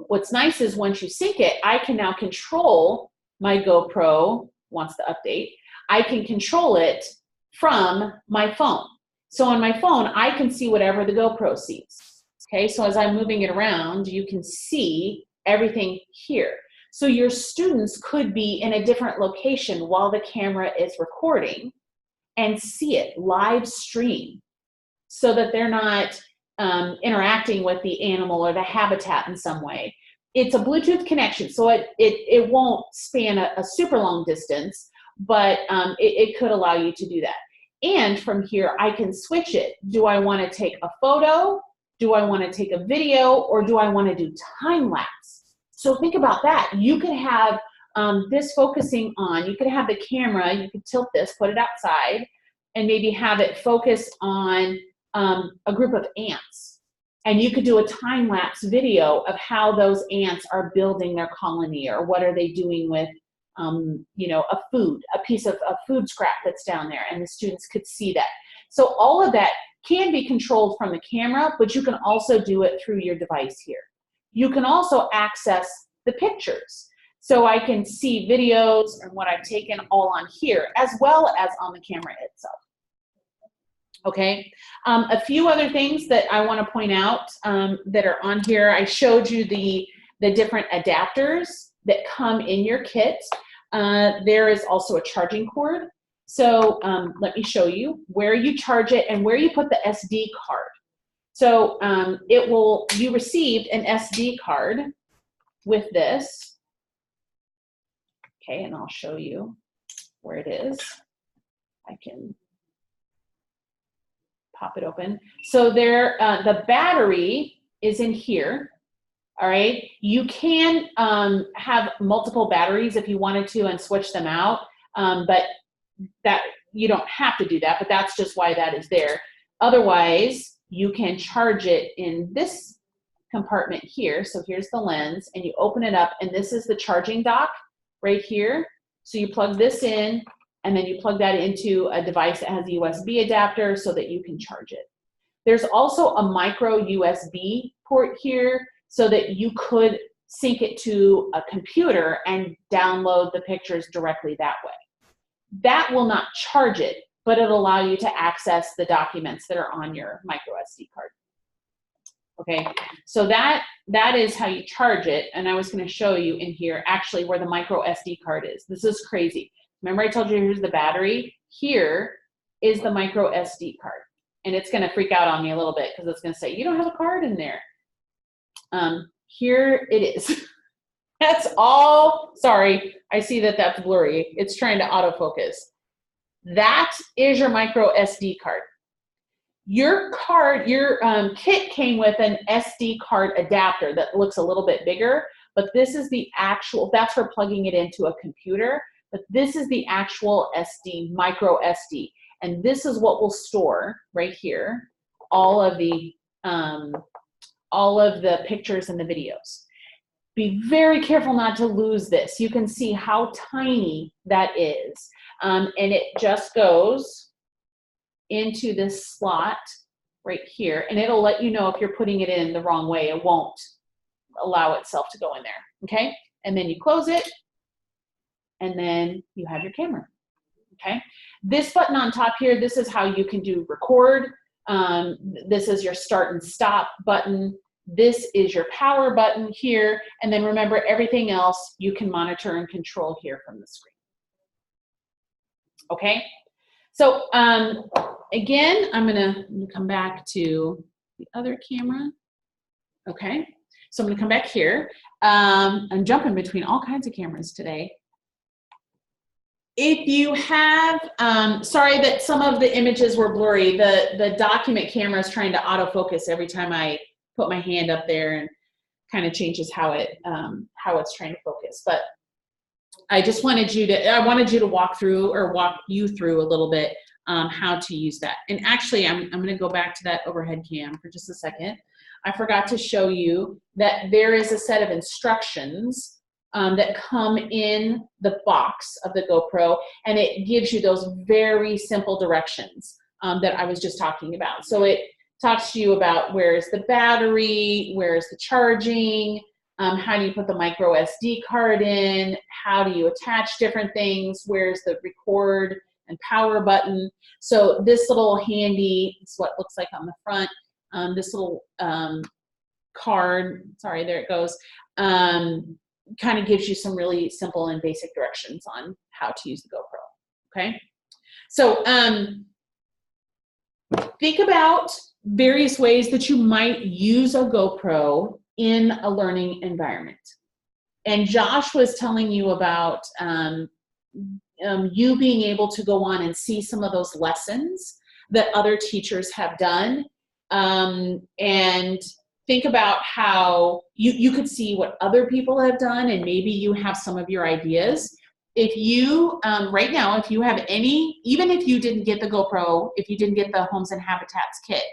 What's nice is once you sync it, I can now control my GoPro, wants to update, I can control it from my phone. So on my phone, I can see whatever the GoPro sees. Okay, so as I'm moving it around, you can see everything here. So your students could be in a different location while the camera is recording and see it live stream so that they're not interacting with the animal or the habitat in some way. It's a Bluetooth connection, so it won't span a super long distance, but it could allow you to do that. And from here, I can switch it. Do I want to take a photo? Do I want to take a video? Or do I want to do time lapse? So think about that. You could have this focusing on, you could have the camera, you could tilt this, put it outside, and maybe have it focus on a group of ants. And you could do a time-lapse video of how those ants are building their colony, or what are they doing with a piece of food scrap that's down there, and the students could see that. So all of that can be controlled from the camera, but you can also do it through your device here. You can also access the pictures. So I can see videos and what I've taken all on here, as well as on the camera itself. Okay, a few other things that I want to point out that are on here. I showed you the different adapters that come in your kit. There is also a charging cord. So let me show you where you charge it and where you put the SD card. So you received an SD card with this. Okay, and I'll show you where it is. I can pop it open. So there, the battery is in here. All right, you can have multiple batteries if you wanted to and switch them out, but that you don't have to do that, but that's just why that is there. Otherwise, you can charge it in this compartment here. So here's the lens, and you open it up, and this is the charging dock right here. So you plug this in, and then you plug that into a device that has a USB adapter so that you can charge it. There's also a micro USB port here so that you could sync it to a computer and download the pictures directly that way. That will not charge it, but it'll allow you to access the documents that are on your micro SD card. Okay, so that is how you charge it, and I was going to show you in here actually where the micro SD card is. This is crazy. Remember I told you here's the battery? Here is the micro SD card, and it's going to freak out on me a little bit because it's going to say, you don't have a card in there. Here it is. That's all, sorry, I see that that's blurry. It's trying to autofocus. That is your micro SD card. Your card, your kit came with an SD card adapter that looks a little bit bigger, but this is the actual, that's for plugging it into a computer, but this is the actual SD, micro SD. And this is what will store right here, all of the pictures and the videos. Be very careful not to lose this. You can see how tiny that is. And it just goes into this slot right here, and it'll let you know if you're putting it in the wrong way. It won't allow itself to go in there, okay? And then you close it, and then you have your camera, okay? This button on top here, this is how you can do record. This is your start and stop button. This is your power button here, and then remember everything else you can monitor and control here from the screen. Okay, so again, I'm gonna come back to the other camera. Okay, so I'm gonna come back here. I'm jumping between all kinds of cameras today. If you have, sorry that some of the images were blurry. The document camera is trying to autofocus every time I put my hand up there, and kind of changes how it's trying to focus. But I just wanted you to, I wanted you to walk you through a little bit how to use that. And actually, I'm going to go back to that overhead cam for just a second. I forgot to show you that there is a set of instructions that come in the box of the GoPro, and it gives you those very simple directions that I was just talking about. So it talks to you about where's the battery, where's the charging, how do you put the micro SD card in, how do you attach different things, where's the record and power button. So this little handy, it's what it looks like on the front, this little card, sorry, there it goes, kind of gives you some really simple and basic directions on how to use the GoPro, okay? So think about various ways that you might use a GoPro in a learning environment. And Josh was telling you about you being able to go on and see some of those lessons that other teachers have done, and think about how you could see what other people have done, and maybe you have some of your ideas. If you, right now, if you have any, even if you didn't get the GoPro, if you didn't get the Homes and Habitats kit,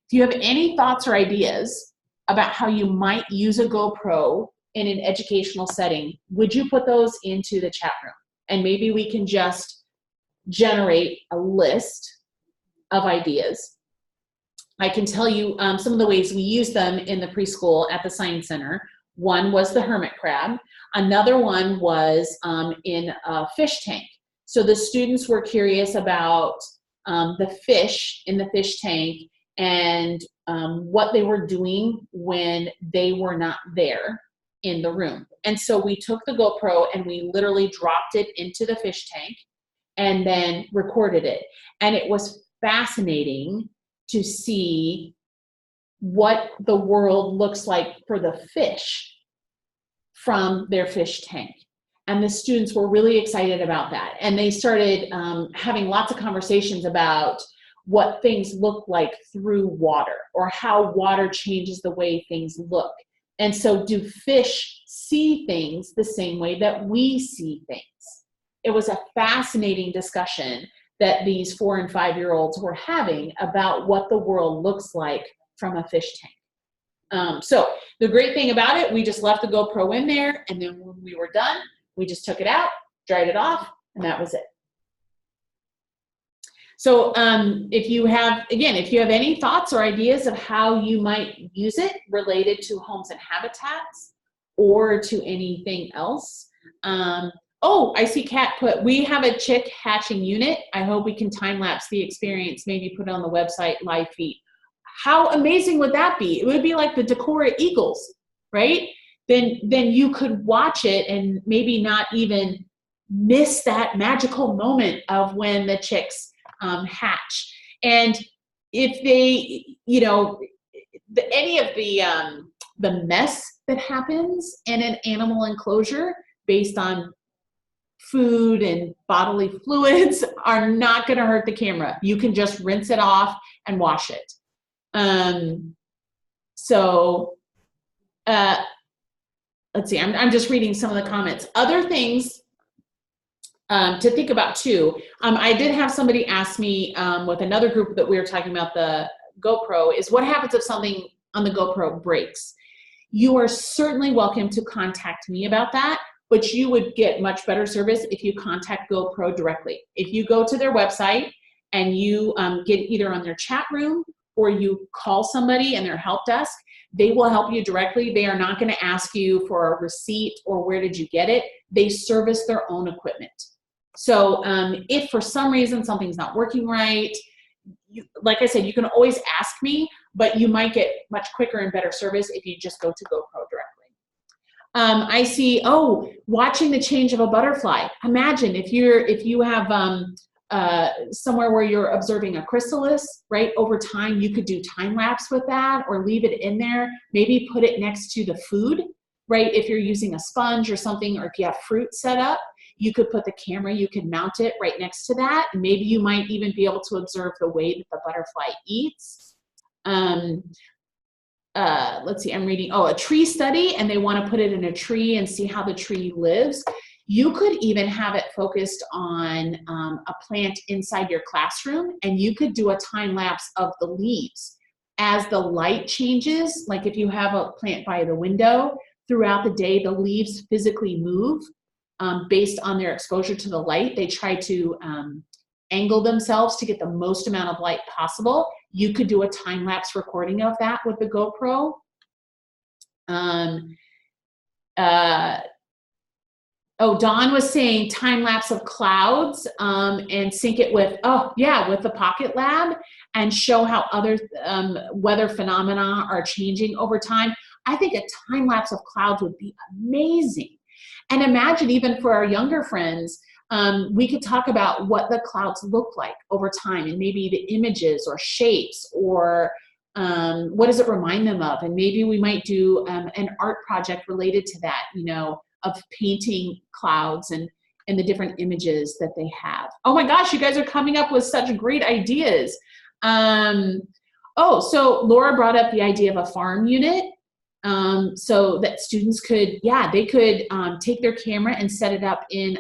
if you have any thoughts or ideas about how you might use a GoPro in an educational setting, would you put those into the chat room? And maybe we can just generate a list of ideas. I can tell you some of the ways we use them in the preschool at the Science Center. One was the hermit crab. Another one was in a fish tank. So the students were curious about the fish in the fish tank and what they were doing when they were not there in the room. And so we took the GoPro and we literally dropped it into the fish tank and then recorded it. And it was fascinating to see what the world looks like for the fish from their fish tank. And the students were really excited about that. And they started having lots of conversations about what things look like through water, or how water changes the way things look. And so, do fish see things the same way that we see things? It was a fascinating discussion that these 4- and 5-year-olds were having about what the world looks like from a fish tank. So the great thing about it, we just left the GoPro in there, and then when we were done, we just took it out, dried it off, and that was it. So if you have any thoughts or ideas of how you might use it related to Homes and Habitats or to anything else. Oh, I see Kat put, we have a chick hatching unit. I hope we can time lapse the experience, maybe put it on the website live feed. How amazing would that be? It would be like the Decorah Eagles, right? Then you could watch it and maybe not even miss that magical moment of when the chicks hatch. And if they, any of the mess that happens in an animal enclosure based on food and bodily fluids are not going to hurt the camera. You can just rinse it off and wash it. Let's see, I'm just reading some of the comments. Other things to think about too. I did have somebody ask me with another group that we were talking about the GoPro is what happens if something on the GoPro breaks? You are certainly welcome to contact me about that, but you would get much better service if you contact GoPro directly. If you go to their website and you get either on their chat room or you call somebody in their help desk, they will help you directly. They are not going to ask you for a receipt or where did you get it. They service their own equipment. So if for some reason something's not working right, like I said, you can always ask me, but you might get much quicker and better service if you just go to GoPro directly. I see, watching the change of a butterfly. Imagine if you have somewhere where you're observing a chrysalis, right? Over time, you could do time lapse with that or leave it in there. Maybe put it next to the food, right? If you're using a sponge or something, or if you have fruit set up, You could put the camera, you could mount it right next to that. And maybe you might even be able to observe the way that the butterfly eats. Let's see, I'm reading, a tree study, and they want to put it in a tree and see how the tree lives. You could even have it focused on a plant inside your classroom, and you could do a time lapse of the leaves. As the light changes, like if you have a plant by the window, throughout the day, the leaves physically move based on their exposure to the light. They try to angle themselves to get the most amount of light possible. You could do a time-lapse recording of that with the GoPro. Dawn was saying time-lapse of clouds and sync it with, with the Pocket Lab and show how other weather phenomena are changing over time. I think a time-lapse of clouds would be amazing. And imagine even for our younger friends, we could talk about what the clouds look like over time and maybe the images or shapes or what does it remind them of? And maybe we might do an art project related to that, of painting clouds and the different images that they have. Oh my gosh, you guys are coming up with such great ideas. So Laura brought up the idea of a farm unit. So that students could, they could take their camera and set it up in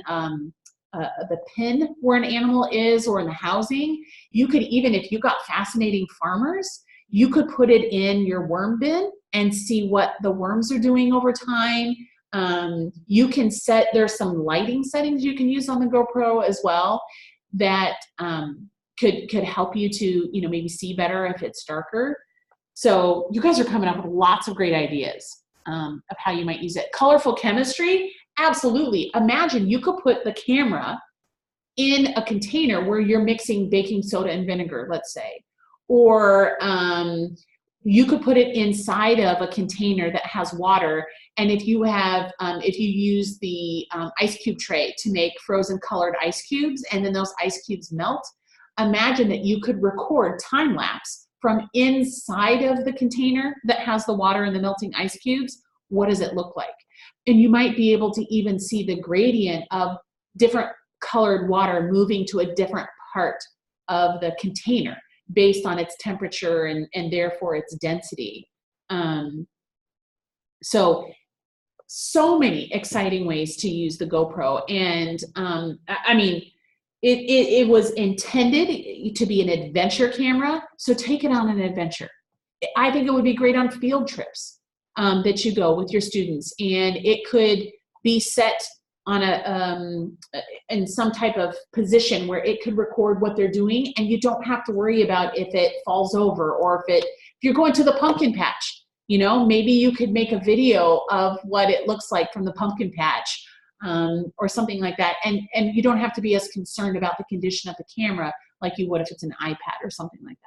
the pen where an animal is or in the housing. You could even, if you got fascinating farmers, you could put it in your worm bin and see what the worms are doing over time. You can there's some lighting settings you can use on the GoPro as well that could help you to, maybe see better if it's darker. So you guys are coming up with lots of great ideas of how you might use it. Colorful chemistry, absolutely. Imagine you could put the camera in a container where you're mixing baking soda and vinegar, let's say. Or you could put it inside of a container that has water. And if you have, if you use the ice cube tray to make frozen colored ice cubes, and then those ice cubes melt, imagine that you could record time lapse from inside of the container that has the water and the melting ice cubes. What does it look like? And you might be able to even see the gradient of different colored water moving to a different part of the container based on its temperature and therefore its density. So many exciting ways to use the GoPro. And I mean, it was intended to be an adventure camera, so take it on an adventure. I think it would be great on field trips that you go with your students, and it could be set on in some type of position where it could record what they're doing, and you don't have to worry about if it falls over or if you're going to the pumpkin patch, maybe you could make a video of what it looks like from the pumpkin patch. Or something like that. And you don't have to be as concerned about the condition of the camera like you would if it's an iPad or something like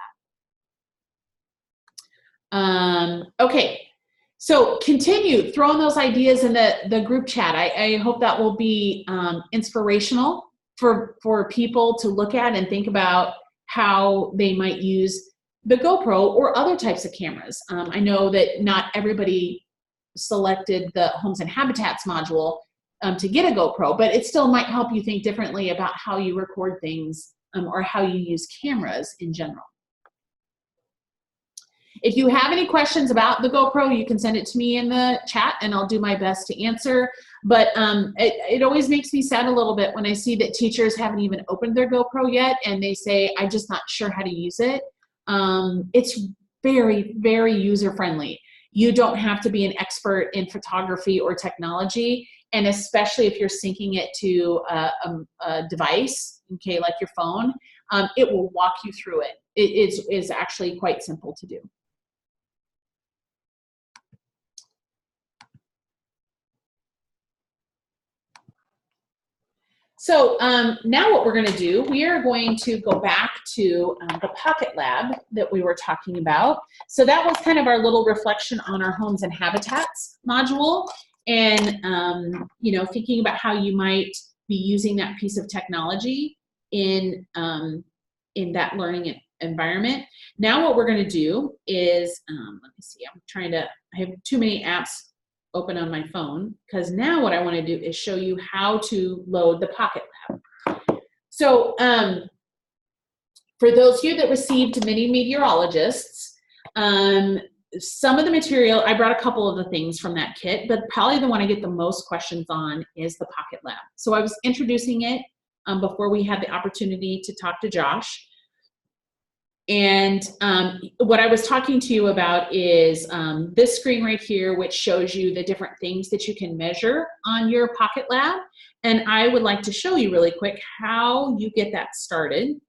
that. Okay, so continue throwing those ideas in the group chat. I hope that will be inspirational for people to look at and think about how they might use the GoPro or other types of cameras. I know that not everybody selected the Homes and Habitats module to get a GoPro, but it still might help you think differently about how you record things or how you use cameras in general. If you have any questions about the GoPro, you can send it to me in the chat and I'll do my best to answer. But it always makes me sad a little bit when I see that teachers haven't even opened their GoPro yet and they say, I'm just not sure how to use it. It's very, very user-friendly. You don't have to be an expert in photography or technology. And especially if you're syncing it to a device, okay, like your phone, it will walk you through it. It is actually quite simple to do. So now what we're going to do, we are going to go back to the Pocket Lab that we were talking about. So that was kind of our little reflection on our Homes and Habitats module. And, thinking about how you might be using that piece of technology in that learning environment. Now what we're going to do is, let me see, I have too many apps open on my phone, because now what I want to do is show you how to load the Pocket Lab. So for those of you that received mini Meteorologists, some of the material, I brought a couple of the things from that kit, but probably the one I get the most questions on is the Pocket Lab. So I was introducing it before we had the opportunity to talk to Josh. And what I was talking to you about is this screen right here, which shows you the different things that you can measure on your Pocket Lab. And I would like to show you really quick how you get that started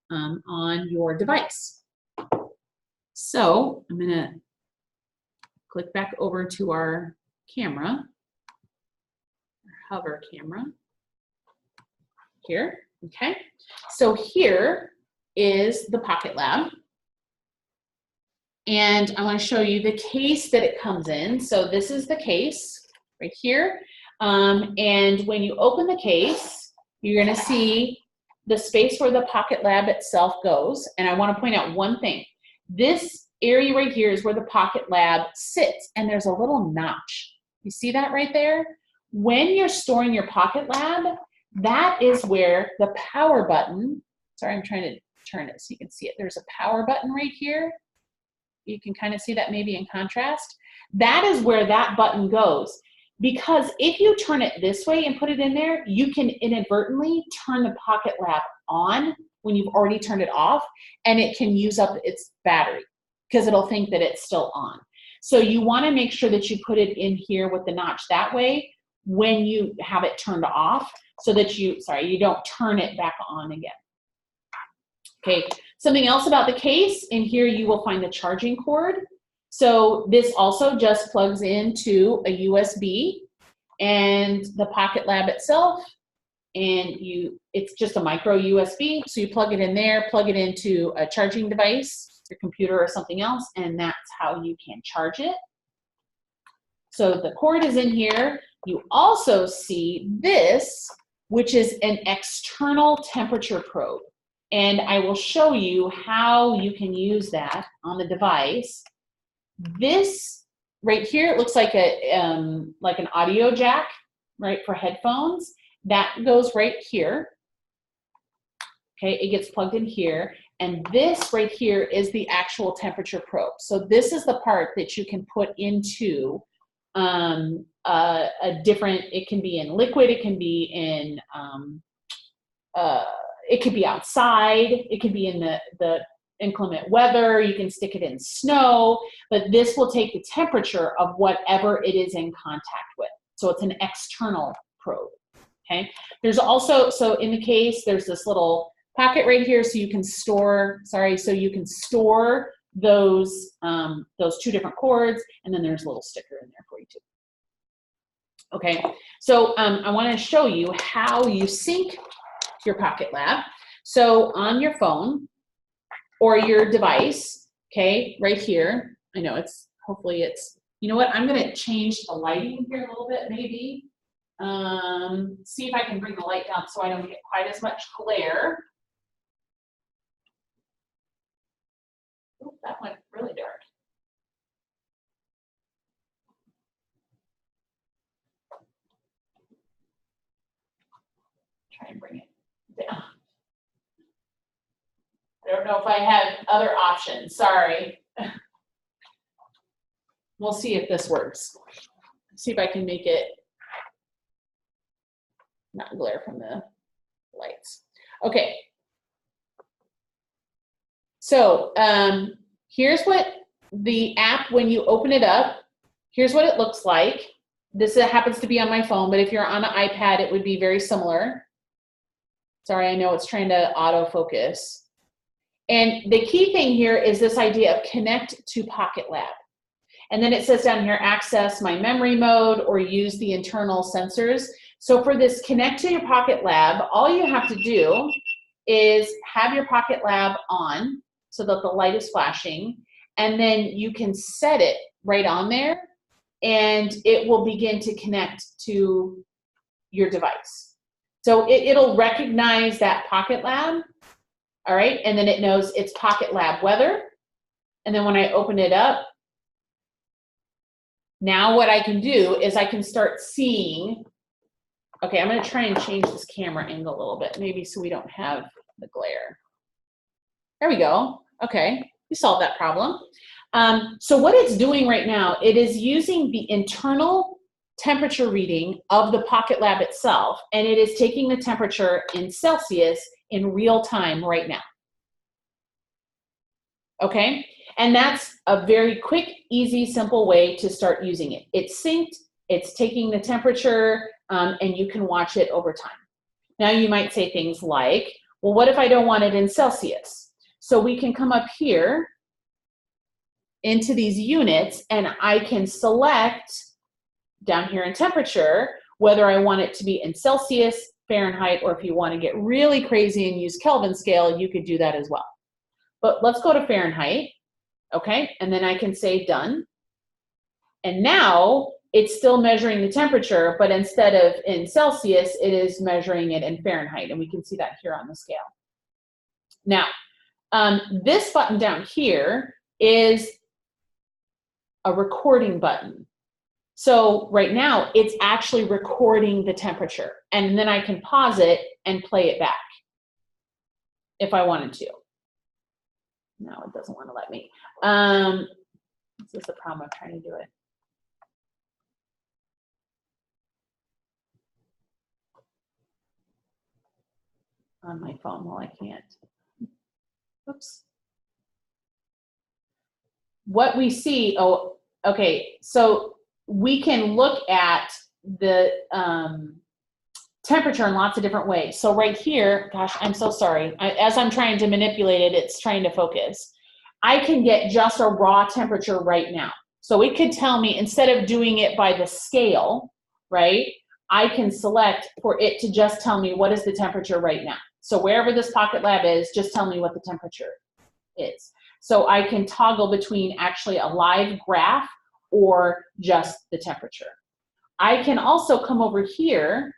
on your device. So I'm gonna click back over to our camera, our hover camera here, okay? So here is the Pocket Lab. And I want to show you the case that it comes in. So this is the case right here. And when you open the case, you're going to see the space where the Pocket Lab itself goes. And I want to point out one thing. This area right here is where the Pocket Lab sits, and there's a little notch. You see that right there? When you're storing your Pocket Lab, that is where the power button, sorry, I'm trying to turn it so you can see it. There's a power button right here. You can kind of see that maybe in contrast. That is where that button goes. Because if you turn it this way and put it in there, you can inadvertently turn the Pocket Lab on when you've already turned it off, and it can use up its battery because it'll think that it's still on. So you want to make sure that you put it in here with the notch that way when you have it turned off, so that you don't turn it back on again. Okay, something else about the case, in here you will find the charging cord. So this also just plugs into a USB and the Pocket Lab itself, and it's just a micro USB. So you plug it in there, plug it into a charging device, your computer or something else, and that's how you can charge it. So the cord is in here. You also see this, which is an external temperature probe. And I will show you how you can use that on the device. This right here, it looks like an audio jack, right, for headphones. That goes right here. Okay, it gets plugged in here. And this right here is the actual temperature probe. So this is the part that you can put into a different, it can be in liquid, it can be in, it could be outside, it could be in the inclement weather, you can stick it in snow, but this will take the temperature of whatever it is in contact with. So it's an external probe, okay? There's also, so in the case, there's this little pocket right here so you can store, those two different cords, and then there's a little sticker in there for you too. Okay, so I want to show you how you sync your Pocket Lab. So on your phone or your device, okay, right here, I know it's, hopefully it's, you know what, I'm going to change the lighting here a little bit maybe. See if I can bring the light down so I don't get quite as much glare. Ooh, that went really dark. Try and bring it down. I don't know if I have other options, sorry. We'll see if this works. See if I can make it not glare from the lights. Okay. So here's what the app, when you open it up, here's what it looks like. This happens to be on my phone, but if you're on an iPad, it would be very similar. Sorry, I know it's trying to autofocus. And the key thing here is this idea of connect to Pocket Lab. And then it says down here, access my memory mode or use the internal sensors. So for this connect to your Pocket Lab, all you have to do is have your Pocket Lab on so that the light is flashing, and then you can set it right on there and it will begin to connect to your device. So it'll recognize that Pocket Lab, all right, and then it knows it's Pocket Lab weather. And then when I open it up, Now what I can do is I can start seeing, okay, I'm gonna try and change this camera angle a little bit, maybe so we don't have the glare. There we go. Okay, we solved that problem. So what it's doing right now, it is using the internal temperature reading of the Pocket Lab itself, and it is taking the temperature in Celsius in real time right now. Okay, and that's a very quick, easy, simple way to start using it. It's synced, it's taking the temperature, and you can watch it over time. Now you might say things like, well, what if I don't want it in Celsius? So we can come up here into these units, and I can select down here in temperature, whether I want it to be in Celsius, Fahrenheit, or if you want to get really crazy and use Kelvin scale, you could do that as well. But let's go to Fahrenheit, okay? And then I can say done. And now it's still measuring the temperature, but instead of in Celsius, it is measuring it in Fahrenheit, and we can see that here on the scale. Now, this button down here is a recording button. So right now, it's actually recording the temperature, and then I can pause it and play it back if I wanted to. No, it doesn't want to let me. This is the problem of trying to do it. On my phone, well, I can't. Oops. What we see, oh, okay, so we can look at the temperature in lots of different ways. So right here, gosh, I'm so sorry. As I'm trying to manipulate it, it's trying to focus. I can get just a raw temperature right now. So it could tell me, instead of doing it by the scale, right, I can select for it to just tell me what is the temperature right now. So wherever this Pocket Lab is, just tell me what the temperature is. So I can toggle between actually a live graph or just the temperature. I can also come over here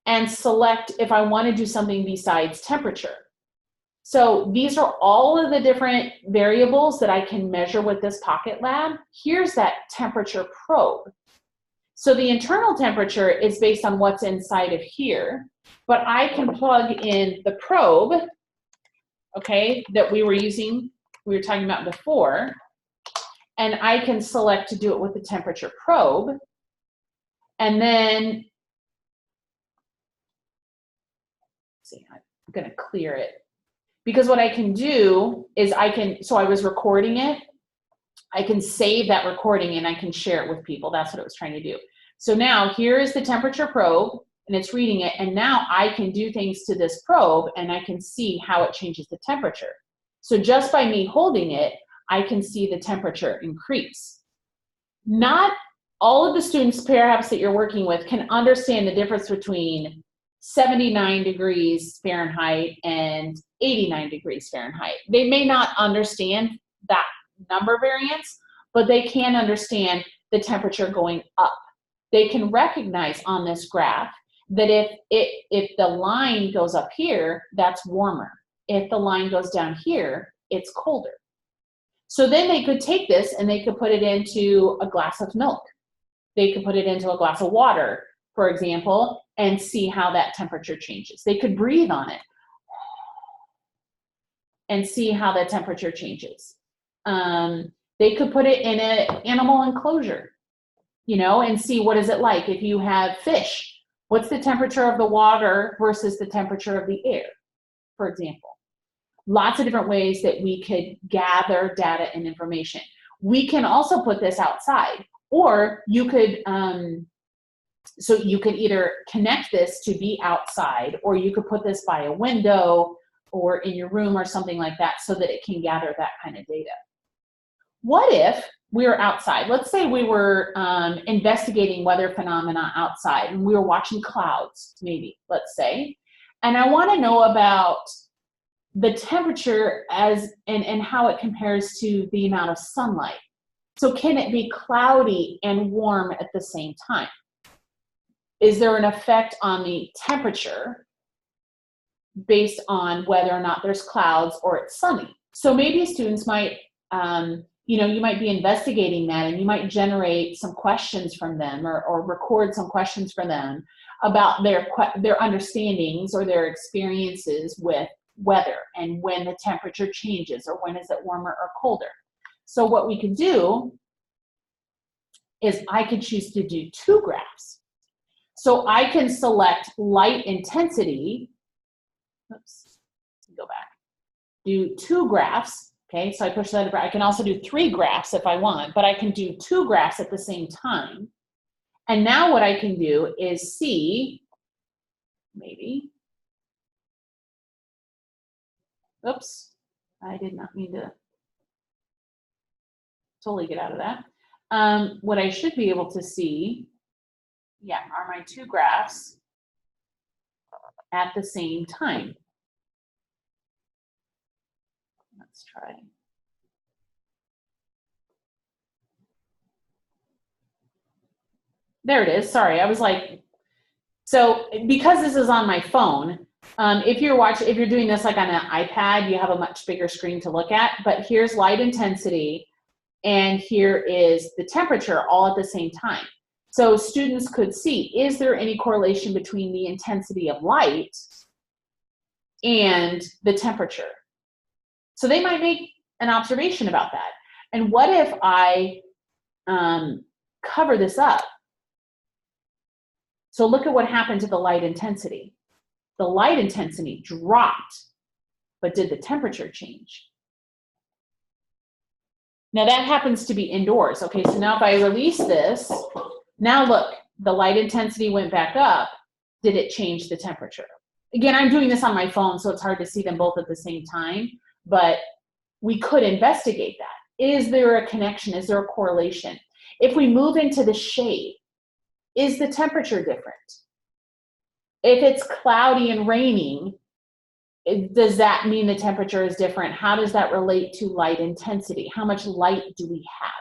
and select if I want to do something besides temperature. So these are all of the different variables that I can measure with this Pocket Lab. Here's that temperature probe. So the internal temperature is based on what's inside of here, but I can plug in the probe, okay, that we were talking about before, and I can select to do it with the temperature probe, and then, see, I'm gonna clear it. Because what I can do is so I was recording it, I can save that recording and I can share it with people. That's what it was trying to do. So now here is the temperature probe, and it's reading it, and now I can do things to this probe and I can see how it changes the temperature. So just by me holding it, I can see the temperature increase. Not all of the students perhaps that you're working with can understand the difference between 79 degrees Fahrenheit and 89 degrees Fahrenheit. They may not understand that number variance, but they can understand the temperature going up. They can recognize on this graph that if the line goes up here, that's warmer. If the line goes down here, it's colder. So then they could take this and they could put it into a glass of milk. They could put it into a glass of water, for example, and see how that temperature changes. They could breathe on it and see how that temperature changes. They could put it in an animal enclosure, you know, and see what is it like. If you have fish, what's the temperature of the water versus the temperature of the air, for example. Lots of different ways that we could gather data and information. We can also put this outside, or you could, so you could either connect this to be outside, or you could put this by a window or in your room or something like that so that it can gather that kind of data. What if we were outside? Let's say we were investigating weather phenomena outside and we were watching clouds, maybe, let's say, and I want to know about the temperature and how it compares to the amount of sunlight. So can it be cloudy and warm at the same time? Is there an effect on the temperature based on whether or not there's clouds or it's sunny? So maybe students might you know, you might be investigating that, and you might generate some questions from them, or record some questions for them about their understandings or their experiences with weather and when the temperature changes, or when is it warmer or colder. So what we could do is I could choose to do 2 graphs. So I can select light intensity. Oops, go back. Do 2 graphs. Okay, so I push that. I can also do 3 graphs if I want, but I can do 2 graphs at the same time. And now what I can do is see, maybe, oops, I did not mean to totally get out of that. What I should be able to see, yeah, are my 2 graphs at the same time. Let's try. There it is. Sorry, I was like, so because this is on my phone, if you're doing this like on an iPad, you have a much bigger screen to look at, but here's light intensity and here is the temperature all at the same time. So students could see, is there any correlation between the intensity of light and the temperature? So they might make an observation about that. And what if I cover this up? So look at what happened to the light intensity. The light intensity dropped, but did the temperature change? Now that happens to be indoors. Okay, so now if I release this, now look, the light intensity went back up. Did it change the temperature? Again, I'm doing this on my phone, so it's hard to see them both at the same time, but we could investigate that. Is there a connection? Is there a correlation? If we move into the shade, is the temperature different? If it's cloudy and raining, does that mean the temperature is different? How does that relate to light intensity? How much light do we have?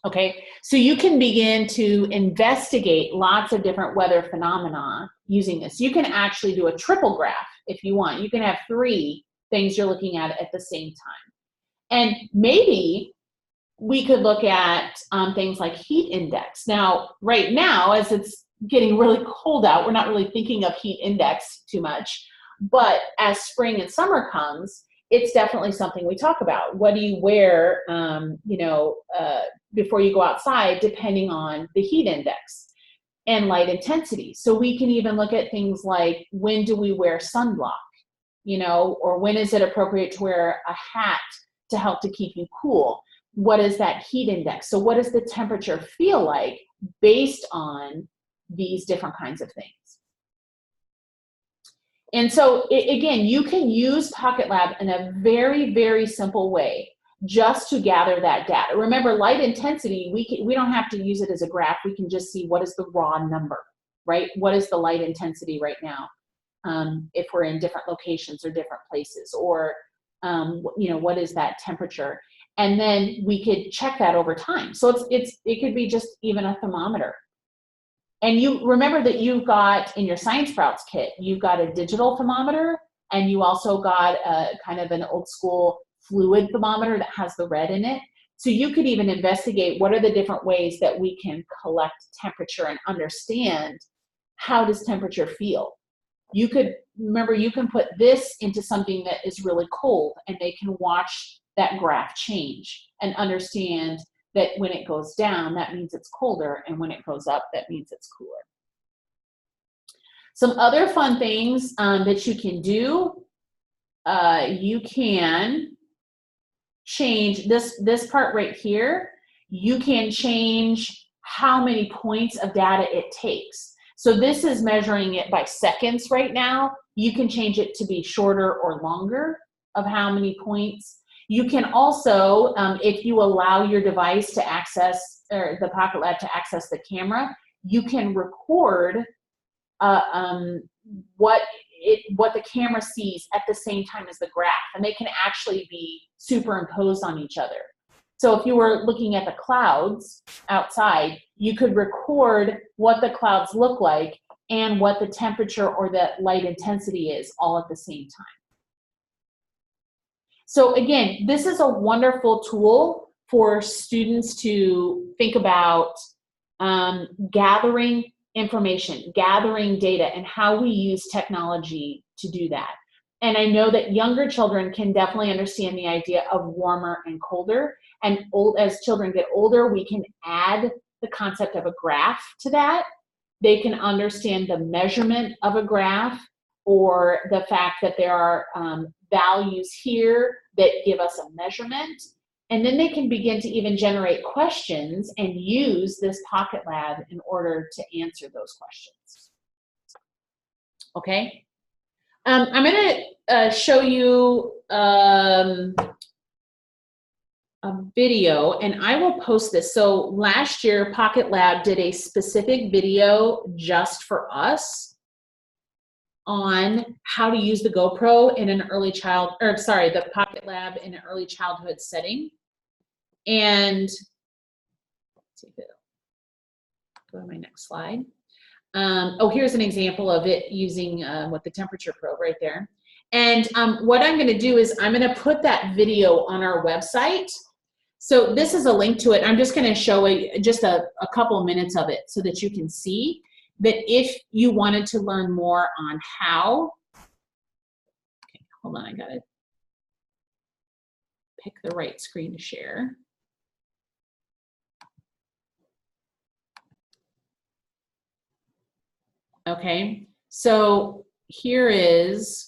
Okay, so you can begin to investigate lots of different weather phenomena using this. You can actually do a triple graph if you want. You can have 3 things you're looking at the same time. And maybe we could look at things like heat index. Now, right now, as it's getting really cold out, we're not really thinking of heat index too much. But as spring and summer comes, it's definitely something we talk about. What do you wear, before you go outside, depending on the heat index and light intensity. So we can even look at things like, when do we wear sunblock, or when is it appropriate to wear a hat to help to keep you cool? What is that heat index? So what does the temperature feel like based on these different kinds of things? And so again, you can use Pocket Lab in a very, very simple way just to gather that data. Remember, light intensity, we don't have to use it as a graph. We can just see what is the raw number, right? What is the light intensity right now if we're in different locations or different places, or what is that temperature? And then we could check that over time. So it could be just even a thermometer. And you remember that you've got in your Science Sprouts kit, you've got a digital thermometer, and you also got a kind of an old school fluid thermometer that has the red in it. So you could even investigate what are the different ways that we can collect temperature and understand how does temperature feel. You could, remember, you can put this into something that is really cold, and they can watch that graph change and understand that when it goes down, that means it's colder, and when it goes up, that means it's cooler. Some other fun things that you can do, you can change this part right here. You can change how many points of data it takes. So this is measuring it by seconds right now. You can change it to be shorter or longer of how many points. You can also, if you allow your device to access, or the Pocket Lab to access the camera, you can record what the camera sees at the same time as the graph, and they can actually be superimposed on each other. So if you were looking at the clouds outside, you could record what the clouds look like and what the temperature or the light intensity is all at the same time. So again, this is a wonderful tool for students to think about gathering information, gathering data, and how we use technology to do that. And I know that younger children can definitely understand the idea of warmer and colder. And as children get older, we can add the concept of a graph to that. They can understand the measurement of a graph, or the fact that there are values here that give us a measurement. And then they can begin to even generate questions and use this Pocket Lab in order to answer those questions. Okay? I'm going to show you a video, and I will post this. So last year, Pocket Lab did a specific video just for us on how to use the GoPro in an early the Pocket Lab in an early childhood setting. And let's see if it'll go to my next slide. Oh, here's an example of it using with the temperature probe right there. And what I'm going to do is I'm going to put that video on our website. So this is a link to it. I'm just going to show just a couple of minutes of it so that you can see that if you wanted to learn more on how, okay, hold on, I got to pick the right screen to share. Okay, so here is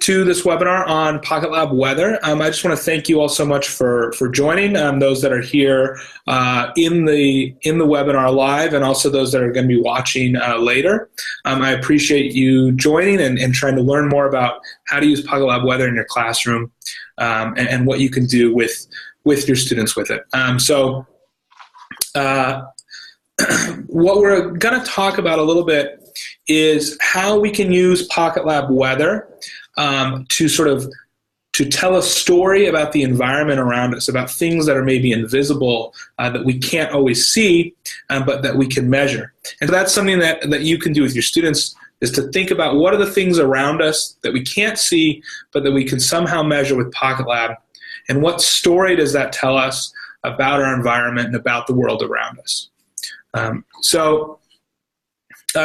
to this webinar on Pocket Lab weather. I just want to thank you all so much for joining, those that are here in the webinar live, and also those that are going to be watching later. I appreciate you joining and trying to learn more about how to use Pocket Lab weather in your classroom, and what you can do with your students with it. What we're going to talk about a little bit is how we can use Pocket Lab weather to tell a story about the environment around us, about things that are maybe invisible, that we can't always see, but that we can measure. And that's something that you can do with your students, is to think about what are the things around us that we can't see, but that we can somehow measure with Pocket Lab, and what story does that tell us about our environment and about the world around us.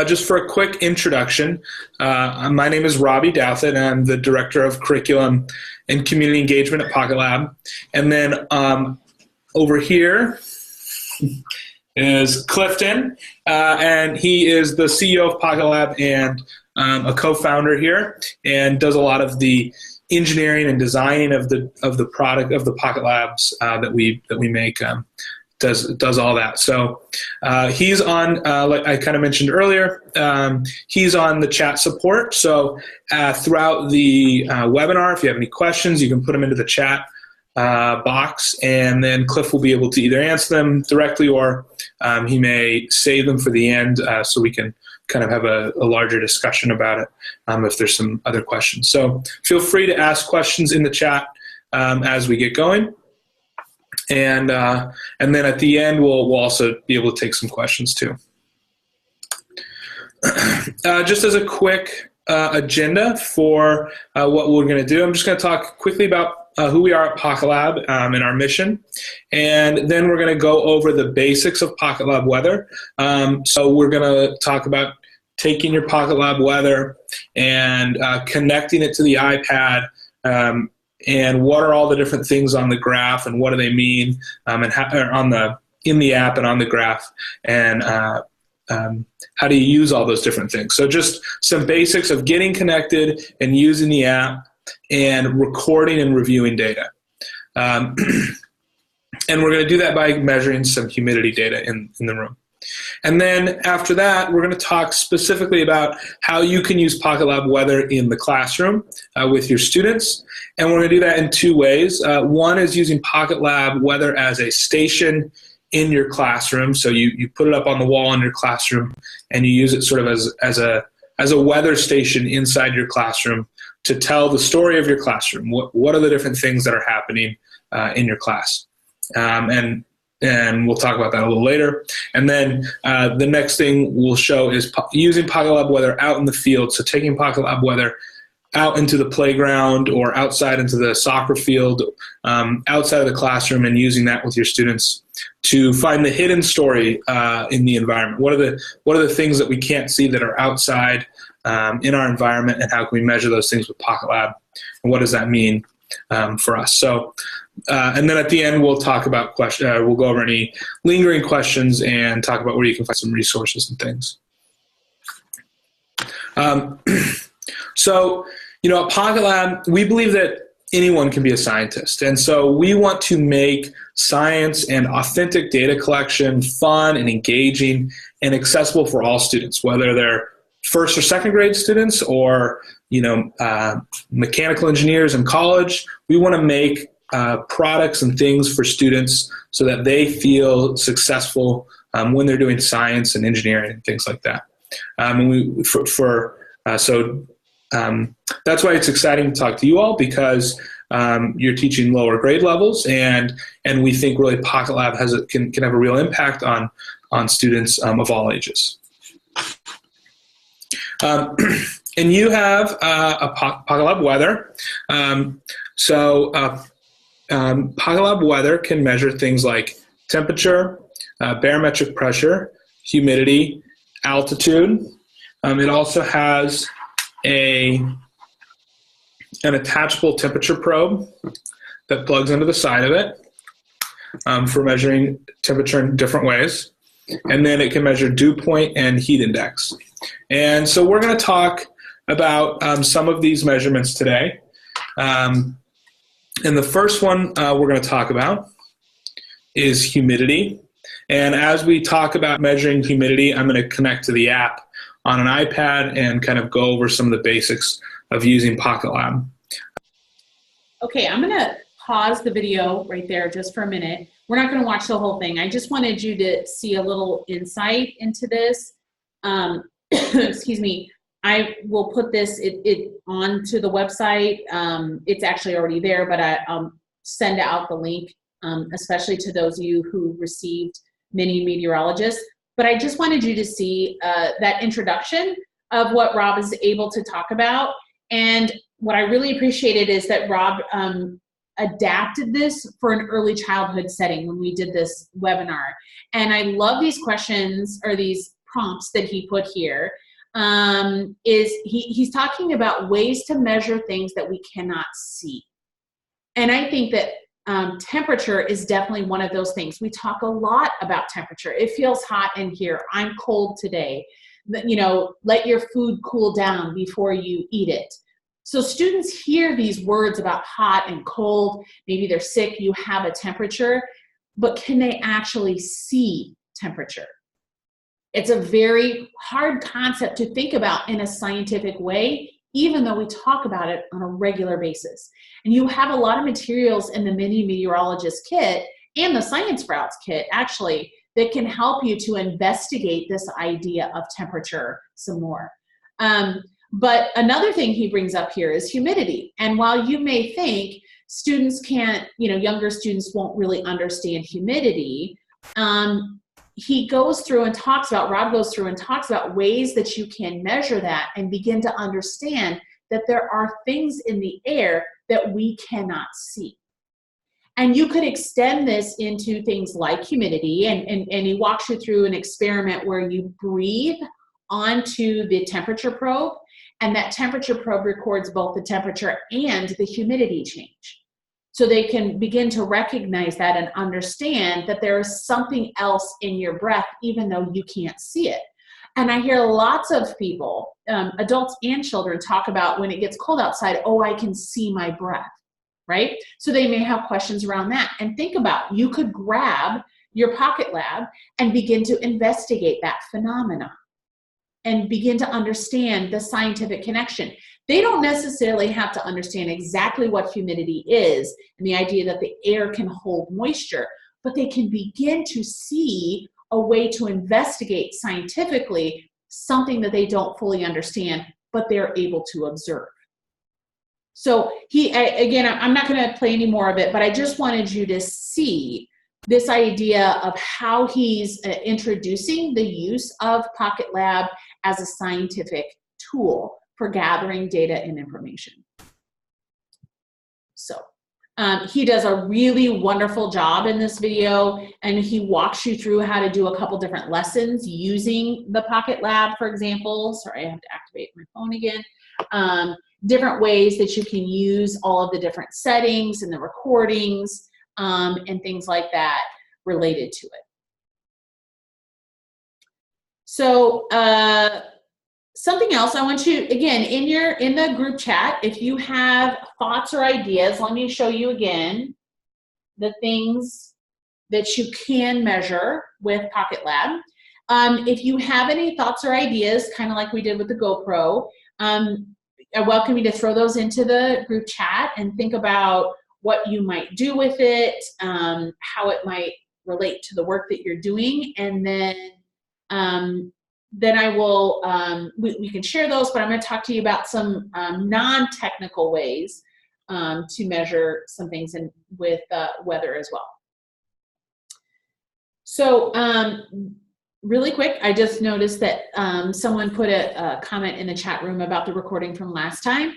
Just for a quick introduction, my name is Robbie Douthit, and I'm the Director of Curriculum and Community Engagement at Pocket Lab. And then over here is Clifton, and he is the CEO of Pocket Lab and a co-founder here, and does a lot of the engineering and designing of the product of the Pocket Labs that we make. Does all that. So he's on, like I kind of mentioned earlier, he's on the chat support. So throughout the webinar, if you have any questions, you can put them into the chat box, and then Cliff will be able to either answer them directly, or he may save them for the end so we can kind of have a larger discussion about it if there's some other questions. So feel free to ask questions in the chat as we get going. And then at the end, we'll also be able to take some questions too. Just as a quick agenda for what we're going to do, I'm just going to talk quickly about who we are at Pocket Lab and our mission. And then we're going to go over the basics of Pocket Lab weather. So we're going to talk about taking your Pocket Lab weather and connecting it to the iPad, and what are all the different things on the graph, and what do they mean, and how, in the app and on the graph, and how do you use all those different things. So just some basics of getting connected and using the app, and recording and reviewing data. And we're going to do that by measuring some humidity data in the room. And then after that, we're going to talk specifically about how you can use Pocket Lab weather in the classroom with your students. And we're going to do that in two ways. One is using Pocket Lab weather as a station in your classroom. So you put it up on the wall in your classroom, and you use it sort of as a weather station inside your classroom to tell the story of your classroom. What are the different things that are happening in your class? And and we'll talk about that a little later. And then the next thing we'll show is using Pocket Lab weather out in the field. So taking Pocket Lab weather out into the playground or outside into the soccer field, outside of the classroom, and using that with your students to find the hidden story in the environment. What are the things that we can't see that are outside in our environment, and how can we measure those things with Pocket Lab, and what does that mean for us? So, and then at the end we'll talk about we'll go over any lingering questions and talk about where you can find some resources and things. So, at Pocket Lab, we believe that anyone can be a scientist. And so we want to make science and authentic data collection fun and engaging and accessible for all students, whether they're first or second grade students or, mechanical engineers in college. We want to make products and things for students so that they feel successful when they're doing science and engineering and things like that. That's why it's exciting to talk to you all, because you're teaching lower grade levels, and we think really Pocket Lab can have a real impact on students of all ages. And you have a Pocket Lab weather. Pocket Lab weather can measure things like temperature, barometric pressure, humidity, altitude. It also has an attachable temperature probe that plugs into the side of it for measuring temperature in different ways. And then it can measure dew point and heat index. And so we're going to talk about some of these measurements today. And the first one we're going to talk about is humidity. And as we talk about measuring humidity, I'm going to connect to the app on an iPad and kind of go over some of the basics of using Pocket Lab. Okay, I'm going to pause the video right there just for a minute. We're not going to watch the whole thing. I just wanted you to see a little insight into this. Excuse me. I will put this onto the website. It's actually already there, but I'll send out the link, especially to those of you who received Mini Meteorologists. But I just wanted you to see that introduction of what Rob is able to talk about. And what I really appreciated is that Rob adapted this for an early childhood setting when we did this webinar. And I love these questions or these prompts that he put here. He's talking about ways to measure things that we cannot see. And I think that temperature is definitely one of those things. We talk a lot about temperature. It feels hot in here. I'm cold today. Let your food cool down before you eat it. So students hear these words about hot and cold. Maybe they're sick, you have a temperature, but can they actually see temperature? It's a very hard concept to think about in a scientific way, even though we talk about it on a regular basis. And you have a lot of materials in the Mini Meteorologist kit and the Science Sprouts kit, actually, that can help you to investigate this idea of temperature some more. But another thing he brings up here is humidity. And while you may think students can't, younger students won't really understand humidity, Rob goes through and talks about ways that you can measure that and begin to understand that there are things in the air that we cannot see. And you could extend this into things like humidity, and he walks you through an experiment where you breathe onto the temperature probe, and that temperature probe records both the temperature and the humidity change. So they can begin to recognize that and understand that there is something else in your breath, even though you can't see it. And I hear lots of people, adults and children, talk about when it gets cold outside, oh, I can see my breath, right? So they may have questions around that. And think about, you could grab your Pocket Lab and begin to investigate that phenomenon and begin to understand the scientific connection. They don't necessarily have to understand exactly what humidity is and the idea that the air can hold moisture, but they can begin to see a way to investigate scientifically something that they don't fully understand, but they're able to observe. So again, I'm not going to play any more of it, but I just wanted you to see this idea of how he's introducing the use of Pocket Lab as a scientific tool for gathering data and information. So he does a really wonderful job in this video, and he walks you through how to do a couple different lessons using the Pocket Lab, for example. Sorry, I have to activate my phone again. Different ways that you can use all of the different settings and the recordings and things like that related to it. So something else I want you, again, in the group chat, if you have thoughts or ideas, let me show you again the things that you can measure with Pocket Lab. If you have any thoughts or ideas, kind of like we did with the GoPro, I welcome you to throw those into the group chat and think about what you might do with it, how it might relate to the work that you're doing, and then I will, we can share those, but I'm going to talk to you about some non-technical ways to measure some things with weather as well. So really quick, I just noticed that someone put a comment in the chat room about the recording from last time.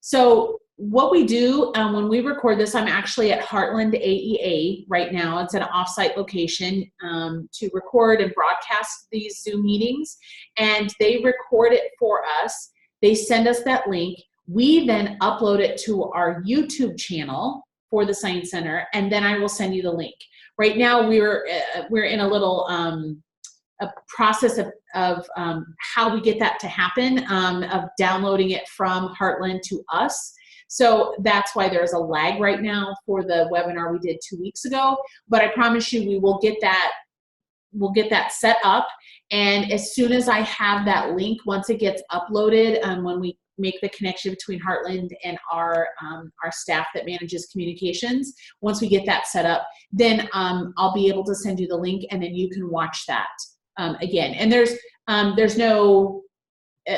So what we do when we record this, I'm actually at Heartland AEA right now. It's an offsite location to record and broadcast these Zoom meetings, and they record it for us. They send us that link. We then upload it to our YouTube channel for the Science Center, and then I will send you the link. Right now, we're in a little a process of how we get that to happen, of downloading it from Heartland to us. So that's why there's a lag right now for the webinar we did 2 weeks ago. But I promise you, we will get that set up. And as soon as I have that link, once it gets uploaded, when we make the connection between Heartland and our staff that manages communications, once we get that set up, then I'll be able to send you the link, and then you can watch that again. And there's no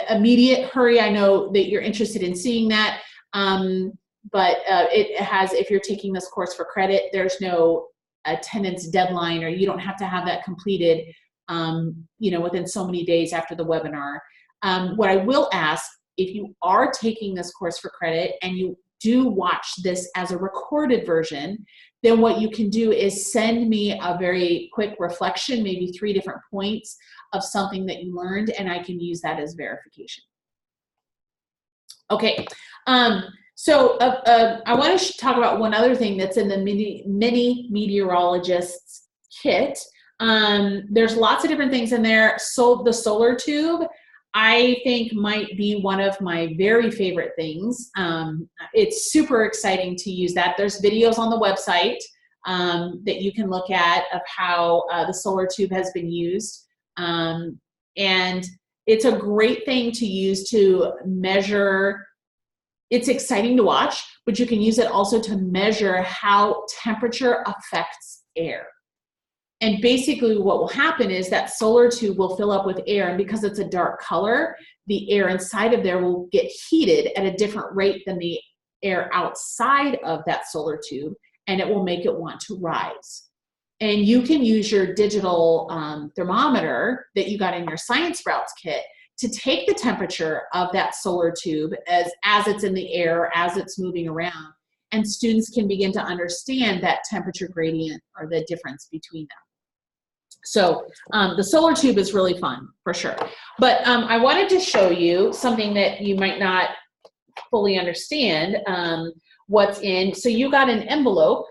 immediate hurry. I know that you're interested in seeing that. But it has, if you're taking this course for credit, there's no attendance deadline, or you don't have to have that completed, within so many days after the webinar. What I will ask, if you are taking this course for credit and you do watch this as a recorded version, then what you can do is send me a very quick reflection, maybe 3 different points of something that you learned, and I can use that as verification. Okay. So I want to talk about one other thing that's in the mini Meteorologists kit. There's lots of different things in there. So the solar tube, I think, might be one of my very favorite things. It's super exciting to use that. There's videos on the website that you can look at of how the solar tube has been used. And it's a great thing to use to measure. It's exciting to watch, but you can use it also to measure how temperature affects air. And basically what will happen is that solar tube will fill up with air, and because it's a dark color, the air inside of there will get heated at a different rate than the air outside of that solar tube, and it will make it want to rise. And you can use your digital thermometer that you got in your Science Sprouts kit to take the temperature of that solar tube as it's in the air, as it's moving around, and students can begin to understand that temperature gradient or the difference between them. So the solar tube is really fun, for sure. But I wanted to show you something that you might not fully understand what's in. So you got an envelope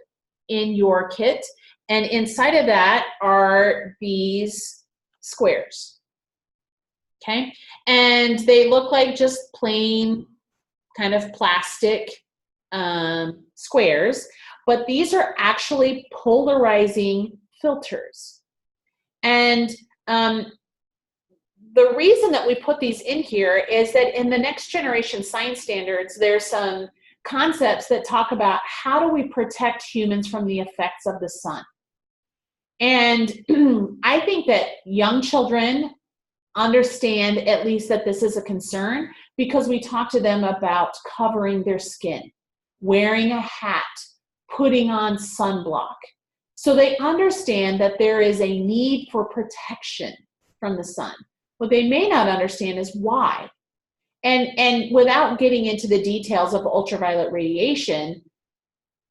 in your kit, and inside of that are these squares. Okay, and they look like just plain kind of plastic squares, but these are actually polarizing filters. And the reason that we put these in here is that in the next generation science standards, there's some concepts that talk about how do we protect humans from the effects of the sun. And I think that young children understand at least that this is a concern because we talk to them about covering their skin, wearing a hat, putting on sunblock, So they understand that there is a need for protection from the sun. What they may not understand is why. And without getting into the details of ultraviolet radiation,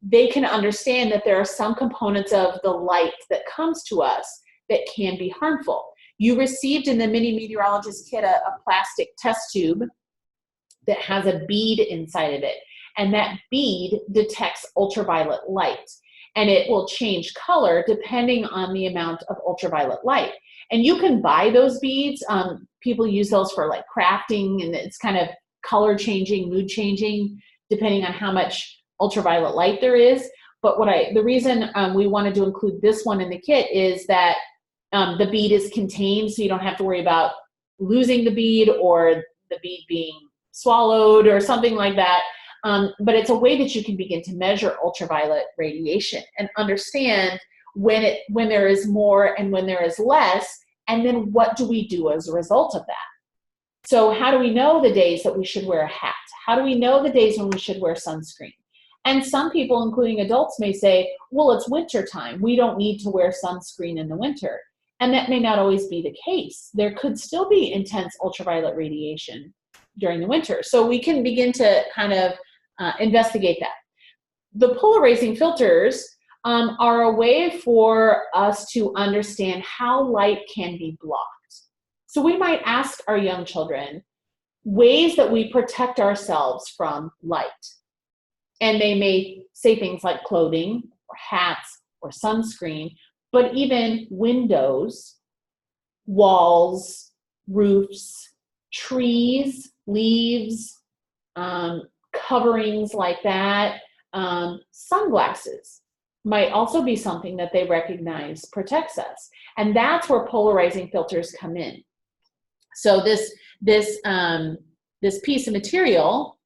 they can understand that there are some components of the light that comes to us that can be harmful. You received in the mini meteorologist kit a plastic test tube that has a bead inside of it. And that bead detects ultraviolet light. And it will change color depending on the amount of ultraviolet light. And you can buy those beads. People use those for like crafting, and it's kind of color changing, mood changing, depending on how much ultraviolet light there is. But the reason we wanted to include this one in the kit is that the bead is contained, so you don't have to worry about losing the bead or the bead being swallowed or something like that. But it's a way that you can begin to measure ultraviolet radiation and understand when there is more and when there is less, and then what do we do as a result of that? So how do we know the days that we should wear a hat? How do we know the days when we should wear sunscreen? And some people, including adults, may say, well, it's winter time. We don't need to wear sunscreen in the winter. And that may not always be the case. There could still be intense ultraviolet radiation during the winter. So we can begin to kind of investigate that. The polarizing filters are a way for us to understand how light can be blocked. So we might ask our young children ways that we protect ourselves from light. And they may say things like clothing or hats or sunscreen, but even windows, walls, roofs, trees, leaves, coverings like that. Sunglasses might also be something that they recognize protects us. And that's where polarizing filters come in. So this piece of material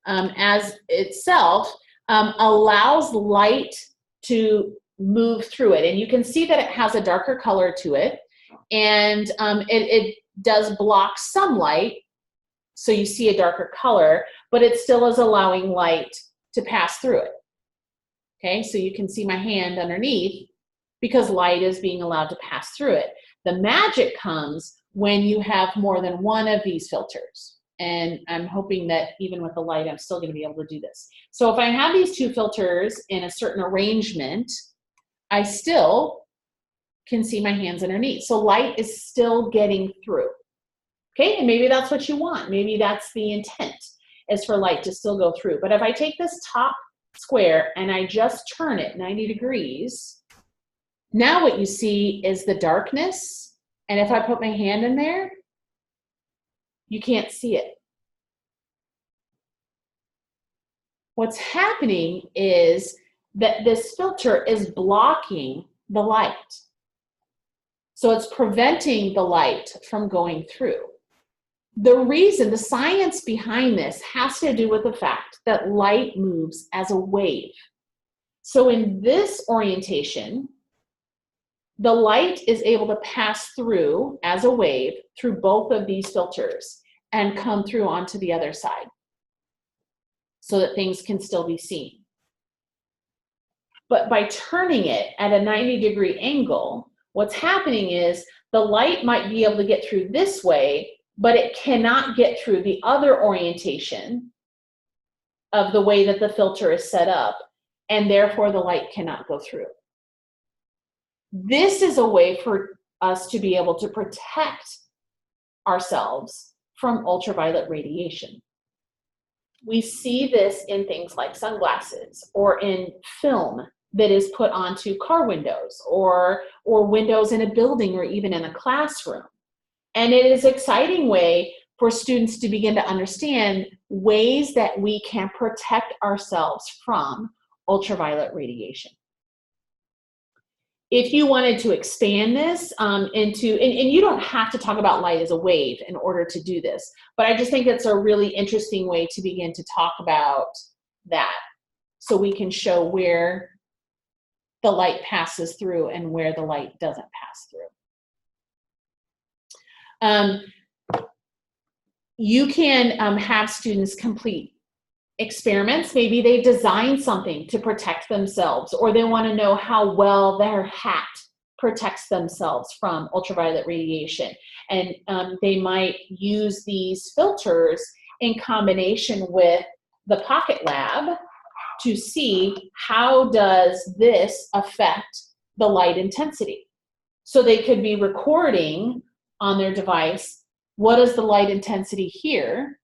as itself allows light to move through it. And you can see that it has a darker color to it. And it does block some light, so you see a darker color, but it still is allowing light to pass through it. Okay, so you can see my hand underneath because light is being allowed to pass through it. The magic comes when you have more than one of these filters. And I'm hoping that even with the light, I'm still going to be able to do this. So if I have these two filters in a certain arrangement, I still can see my hands underneath. So light is still getting through. Okay, and maybe that's what you want. Maybe that's the intent, is for light to still go through. But if I take this top square and I just turn it 90 degrees, now what you see is the darkness. And if I put my hand in there, you can't see it. What's happening is that this filter is blocking the light. So it's preventing the light from going through. The reason, the science behind this has to do with the fact that light moves as a wave. So in this orientation, the light is able to pass through as a wave through both of these filters and come through onto the other side so that things can still be seen. But by turning it at a 90-degree angle, what's happening is the light might be able to get through this way, but it cannot get through the other orientation of the way that the filter is set up, and therefore the light cannot go through. This is a way for us to be able to protect ourselves from ultraviolet radiation. We see this in things like sunglasses or in film that is put onto car windows or windows in a building or even in a classroom. And it is an exciting way for students to begin to understand ways that we can protect ourselves from ultraviolet radiation. If you wanted to expand this into, and you don't have to talk about light as a wave in order to do this, but I just think it's a really interesting way to begin to talk about that so we can show where the light passes through and where the light doesn't pass through. You can have students complete experiments. Maybe they design something to protect themselves, or they want to know how well their hat protects themselves from ultraviolet radiation. And they might use these filters in combination with the Pocket Lab to see how does this affect the light intensity. So they could be recording on their device, what is the light intensity here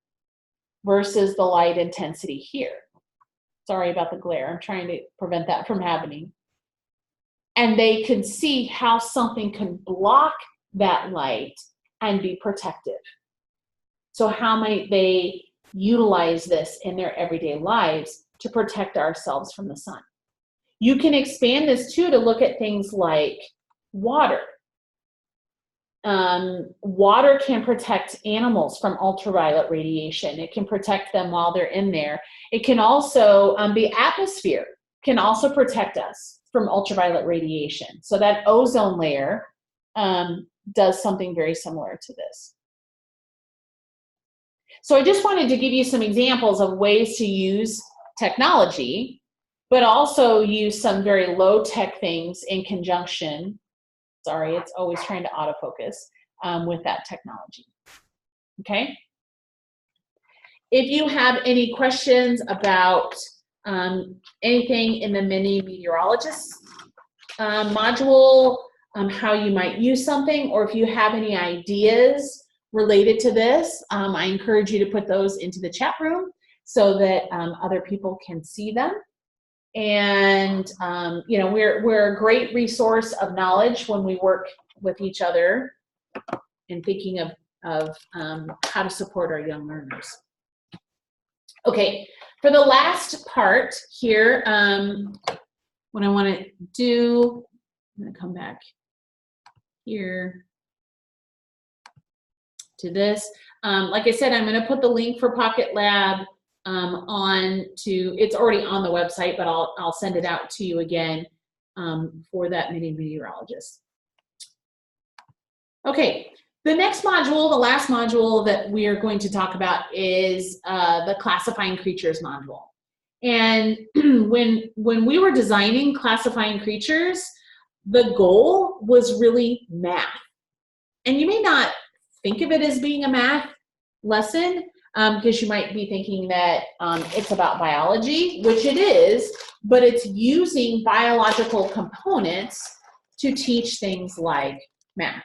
versus the light intensity here. Sorry about the glare. I'm trying to prevent that from happening. And they can see how something can block that light and be protective. So how might they utilize this in their everyday lives to protect ourselves from the sun? You can expand this too to look at things like water. Water can protect animals from ultraviolet radiation. It can protect them while they're in there. It can also, the atmosphere can also protect us from ultraviolet radiation. So that ozone layer does something very similar to this. So I just wanted to give you some examples of ways to use technology, but also use some very low-tech things in conjunction. Sorry, it's always trying to autofocus with that technology. Okay? If you have any questions about anything in the Mini Meteorologists module, how you might use something, or if you have any ideas related to this, I encourage you to put those into the chat room so that other people can see them. And you know, we're a great resource of knowledge when we work with each other in thinking of how to support our young learners. Okay, for the last part here, what I want to do, I'm going to come back here to this. Like I said, I'm going to put the link for Pocket Lab it's already on the website, but I'll send it out to you again for that Mini Meteorologist. Okay, the next module, the last module that we are going to talk about is the Classifying Creatures module. And when we were designing Classifying Creatures, the goal was really math. And you may not think of it as being a math lesson, because you might be thinking that it's about biology, which it is, but it's using biological components to teach things like math.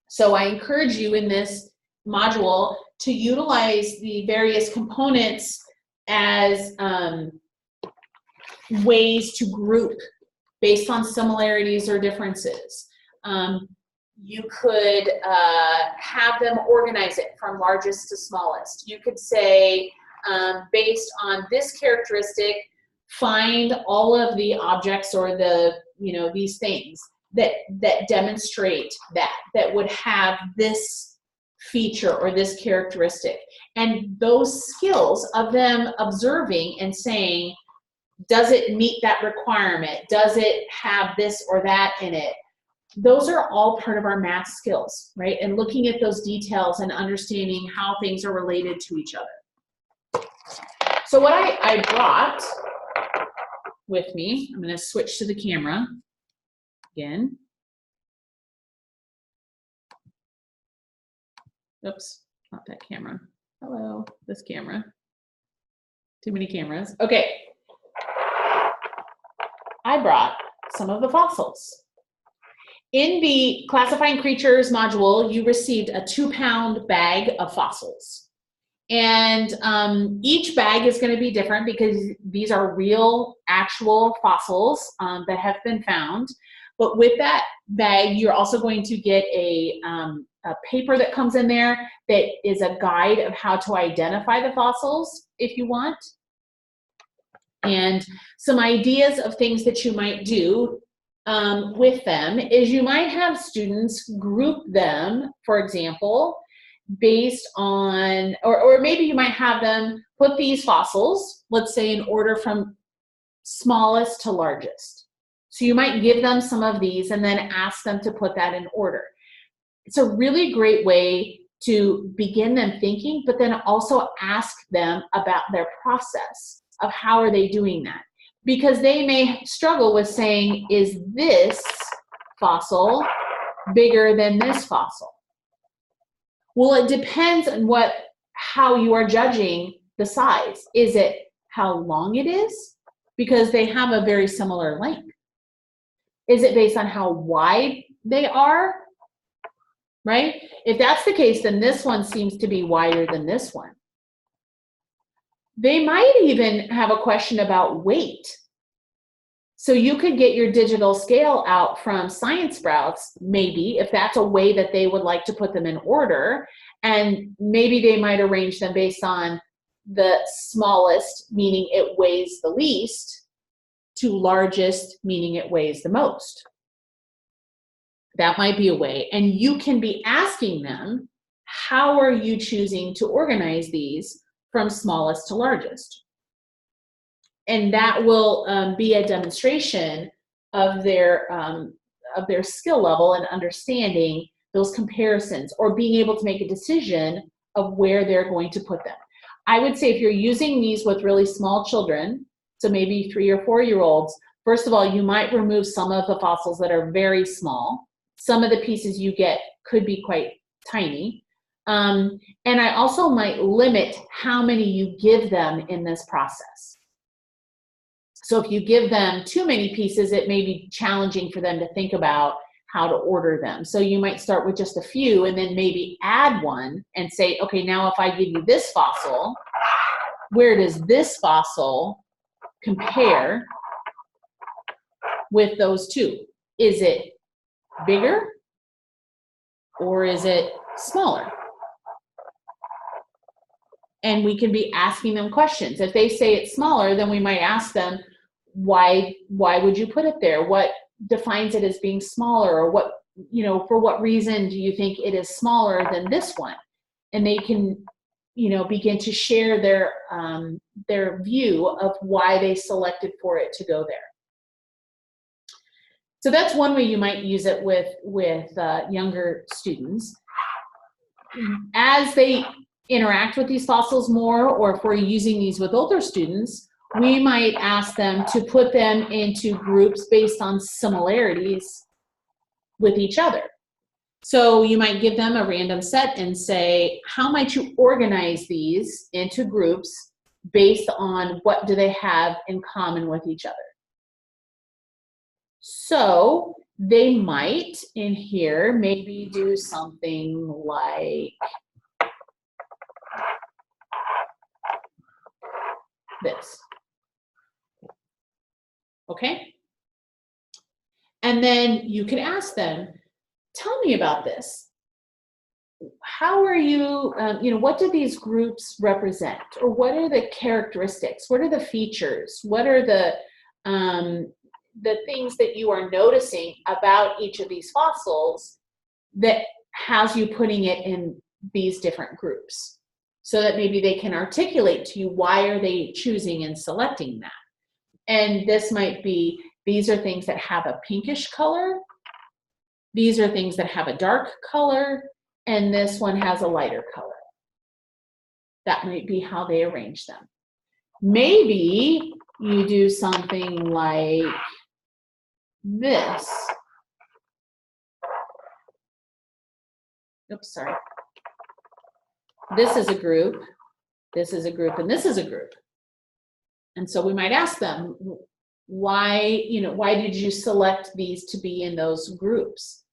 So I encourage you in this module to utilize the various components as ways to group based on similarities or differences. You could have them organize it from largest to smallest. You could say, based on this characteristic, find all of the objects or the, these things that demonstrate that would have this feature or this characteristic. And those skills of them observing and saying, does it meet that requirement? Does it have this or that in it? Those are all part of our math skills, right? And looking at those details and understanding how things are related to each other. So what I brought with me, I'm going to switch to the camera again. Oops, not that camera. Hello, this camera. Too many cameras. Okay. I brought some of the fossils. In the Classifying Creatures module, you received a 2-pound bag of fossils. And each bag is going to be different because these are real, actual fossils that have been found. But with that bag, you're also going to get a paper that comes in there that is a guide of how to identify the fossils if you want. And some ideas of things that you might do with them is you might have students group them, for example, based on, or maybe you might have them put these fossils, let's say in order from smallest to largest. So you might give them some of these and then ask them to put that in order. It's a really great way to begin them thinking, but then also ask them about their process of how are they doing that. Because they may struggle with saying, is this fossil bigger than this fossil? Well, it depends on how you are judging the size. Is it how long it is? Because they have a very similar length. Is it based on how wide they are? Right? If that's the case, then this one seems to be wider than this one. They might even have a question about weight. So you could get your digital scale out from Science Sprouts, maybe, if that's a way that they would like to put them in order. And maybe they might arrange them based on the smallest, meaning it weighs the least, to largest, meaning it weighs the most. That might be a way. And you can be asking them, how are you choosing to organize these from smallest to largest? And that will be a demonstration of their skill level and understanding those comparisons, or being able to make a decision of where they're going to put them. I would say if you're using these with really small children, so maybe 3 or 4 year olds, first of all, you might remove some of the fossils that are very small. Some of the pieces you get could be quite tiny. And I also might limit how many you give them in this process. So if you give them too many pieces, it may be challenging for them to think about how to order them. So you might start with just a few and then maybe add one and say, okay, now if I give you this fossil, where does this fossil compare with those two? Is it bigger or is it smaller? And we can be asking them questions. If they say it's smaller, then we might ask them, why would you put it there? What defines it as being smaller? Or what, for what reason do you think it is smaller than this one? And they can, begin to share their view of why they selected for it to go there. So that's one way you might use it with younger students. As they interact with these fossils more, or if we're using these with older students, we might ask them to put them into groups based on similarities with each other. So you might give them a random set and say, how might you organize these into groups based on what do they have in common with each other? So they might, in here, maybe do something like this. Okay? And then you can ask them, tell me about this. How are you, what do these groups represent? Or what are the characteristics? What are the features? What are the things that you are noticing about each of these fossils that has you putting it in these different groups? So that maybe they can articulate to you, why are they choosing and selecting that? And this might be, these are things that have a pinkish color. These are things that have a dark color. And this one has a lighter color. That might be how they arrange them. Maybe you do something like this. Oops, sorry. This is a group, this is a group, and this is a group. And so we might ask them, why did you select these to be in those groups?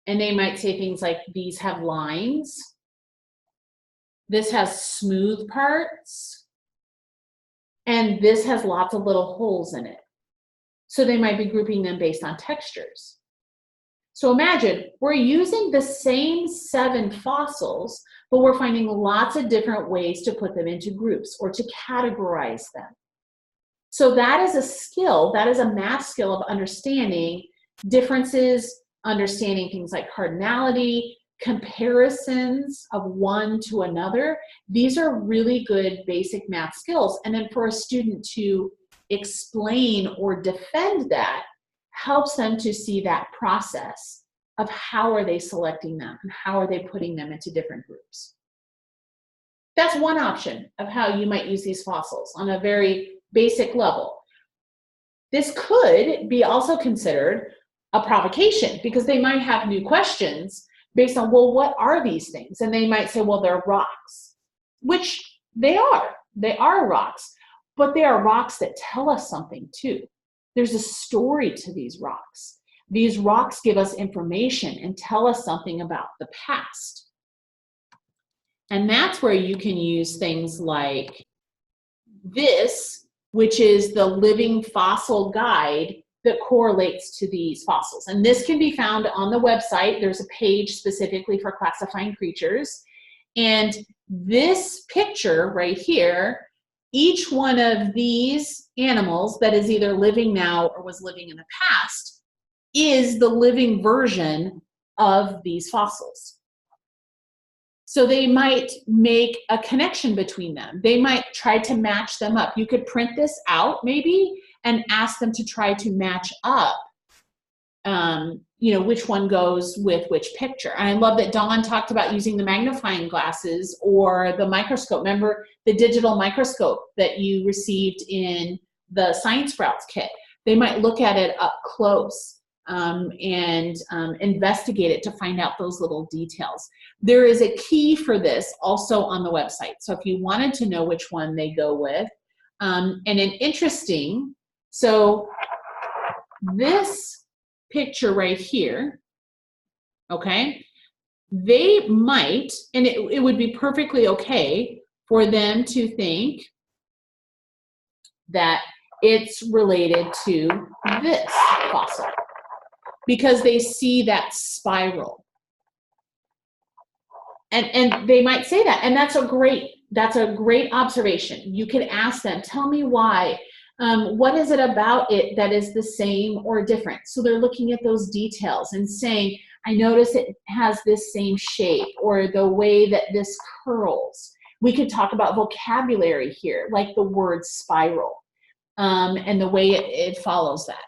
And they might say things like, these have lines, this has smooth parts, and this has lots of little holes in it. So they might be grouping them based on textures. So imagine, we're using the same 7 fossils, but we're finding lots of different ways to put them into groups or to categorize them. So that is a skill, that is a math skill of understanding differences, understanding things like cardinality, comparisons of one to another. These are really good basic math skills. And then for a student to explain or defend that helps them to see that process of how are they selecting them and how are they putting them into different groups. That's one option of how you might use these fossils on a very basic level. This could be also considered a provocation because they might have new questions based on, well, what are these things? And they might say, well, they're rocks, which they are. They are rocks, but they are rocks that tell us something too. There's a story to these rocks. These rocks give us information and tell us something about the past. And that's where you can use things like this, which is the living fossil guide that correlates to these fossils. And this can be found on the website. There's a page specifically for classifying creatures. And this picture right here, each one of these animals that is either living now or was living in the past is the living version of these fossils. So they might make a connection between them. They might try to match them up. You could print this out maybe and ask them to try to match up, you know, which one goes with which picture. And I love that Dawn talked about using the magnifying glasses or the microscope. Remember the digital microscope that you received in the Science Sprouts kit? They might look at it up close and investigate it to find out those little details. There is a key for this also on the website. So if you wanted to know which one they go with, and an interesting, so this picture right here, okay, they might, and it would be perfectly okay for them to think that it's related to this fossil because they see that spiral. And they might say that, and that's a great observation. You could ask them, tell me why. What is it about it that is the same or different? So they're looking at those details and saying, I notice it has this same shape or the way that this curls. We could talk about vocabulary here, like the word spiral, and the way it follows that.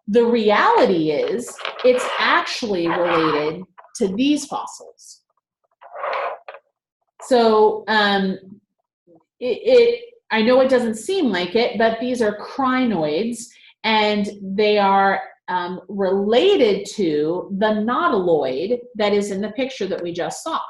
The reality is it's actually related to these fossils. So I know it doesn't seem like it, but these are crinoids, and they are related to the nautiloid that is in the picture that we just saw.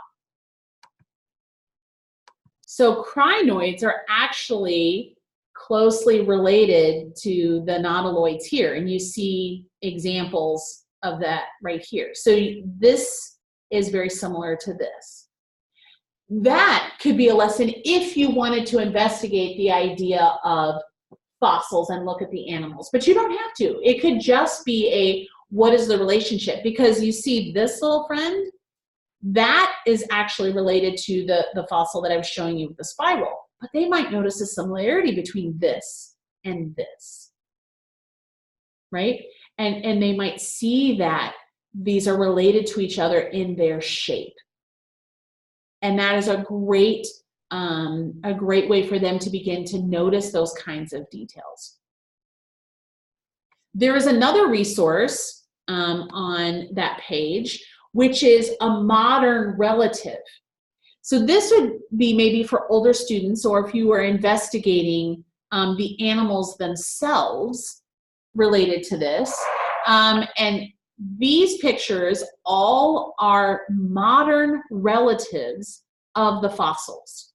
So crinoids are actually closely related to the nautiloids here, and you see examples of that right here. So this is very similar to this. That could be a lesson if you wanted to investigate the idea of fossils and look at the animals, but you don't have to. It could just be a, what is the relationship? Because you see this little friend, that is actually related to the fossil that I was showing you with the spiral, but they might notice a similarity between this and this, right? And they might see that these are related to each other in their shape. And that is a great way for them to begin to notice those kinds of details. There is another resource on that page, which is a modern relative. So this would be maybe for older students, or if you were investigating the animals themselves related to this. And these pictures all are modern relatives of the fossils.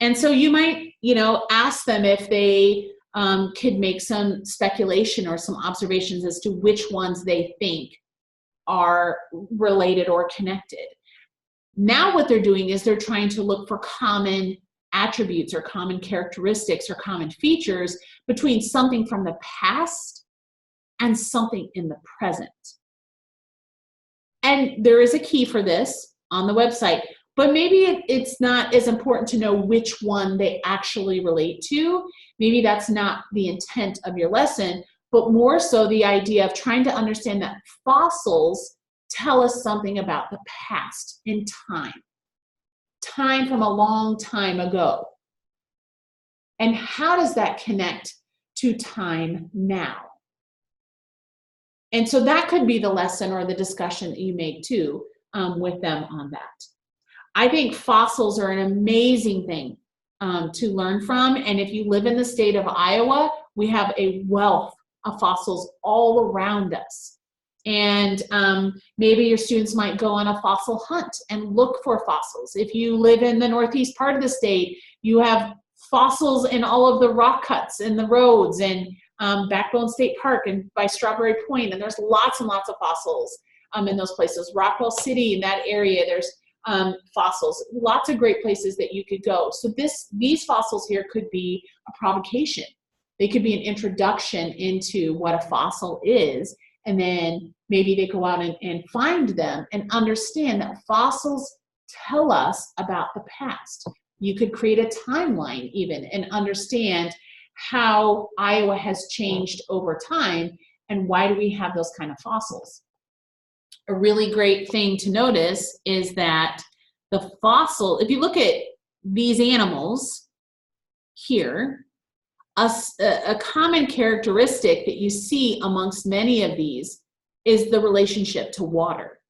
And so you might, you know, ask them if they could make some speculation or some observations as to which ones they think are related or connected. Now what they're doing is they're trying to look for common attributes or common characteristics or common features between something from the past and something in the present. And there is a key for this on the website, but maybe it's not as important to know which one they actually relate to. Maybe that's not the intent of your lesson, but more so the idea of trying to understand that fossils tell us something about the past in time from a long time ago. And how does that connect to time now? And so that could be the lesson or the discussion that you make too with them on that. I think fossils are an amazing thing to learn from. And if you live in the state of Iowa, we have a wealth of fossils all around us. And maybe your students might go on a fossil hunt and look for fossils. If you live in the northeast part of the state, you have fossils in all of the rock cuts in the roads and Backbone State Park and by Strawberry Point, and there's lots and lots of fossils in those places. Rockwell City, in that area, there's fossils. Lots of great places that you could go. So these fossils here could be a provocation. They could be an introduction into what a fossil is, and then maybe they go out and find them and understand that fossils tell us about the past. You could create a timeline even and understand how Iowa has changed over time and why do we have those kind of fossils. A really great thing to notice is that the fossil, if you look at these animals here, a common characteristic that you see amongst many of these is the relationship to water.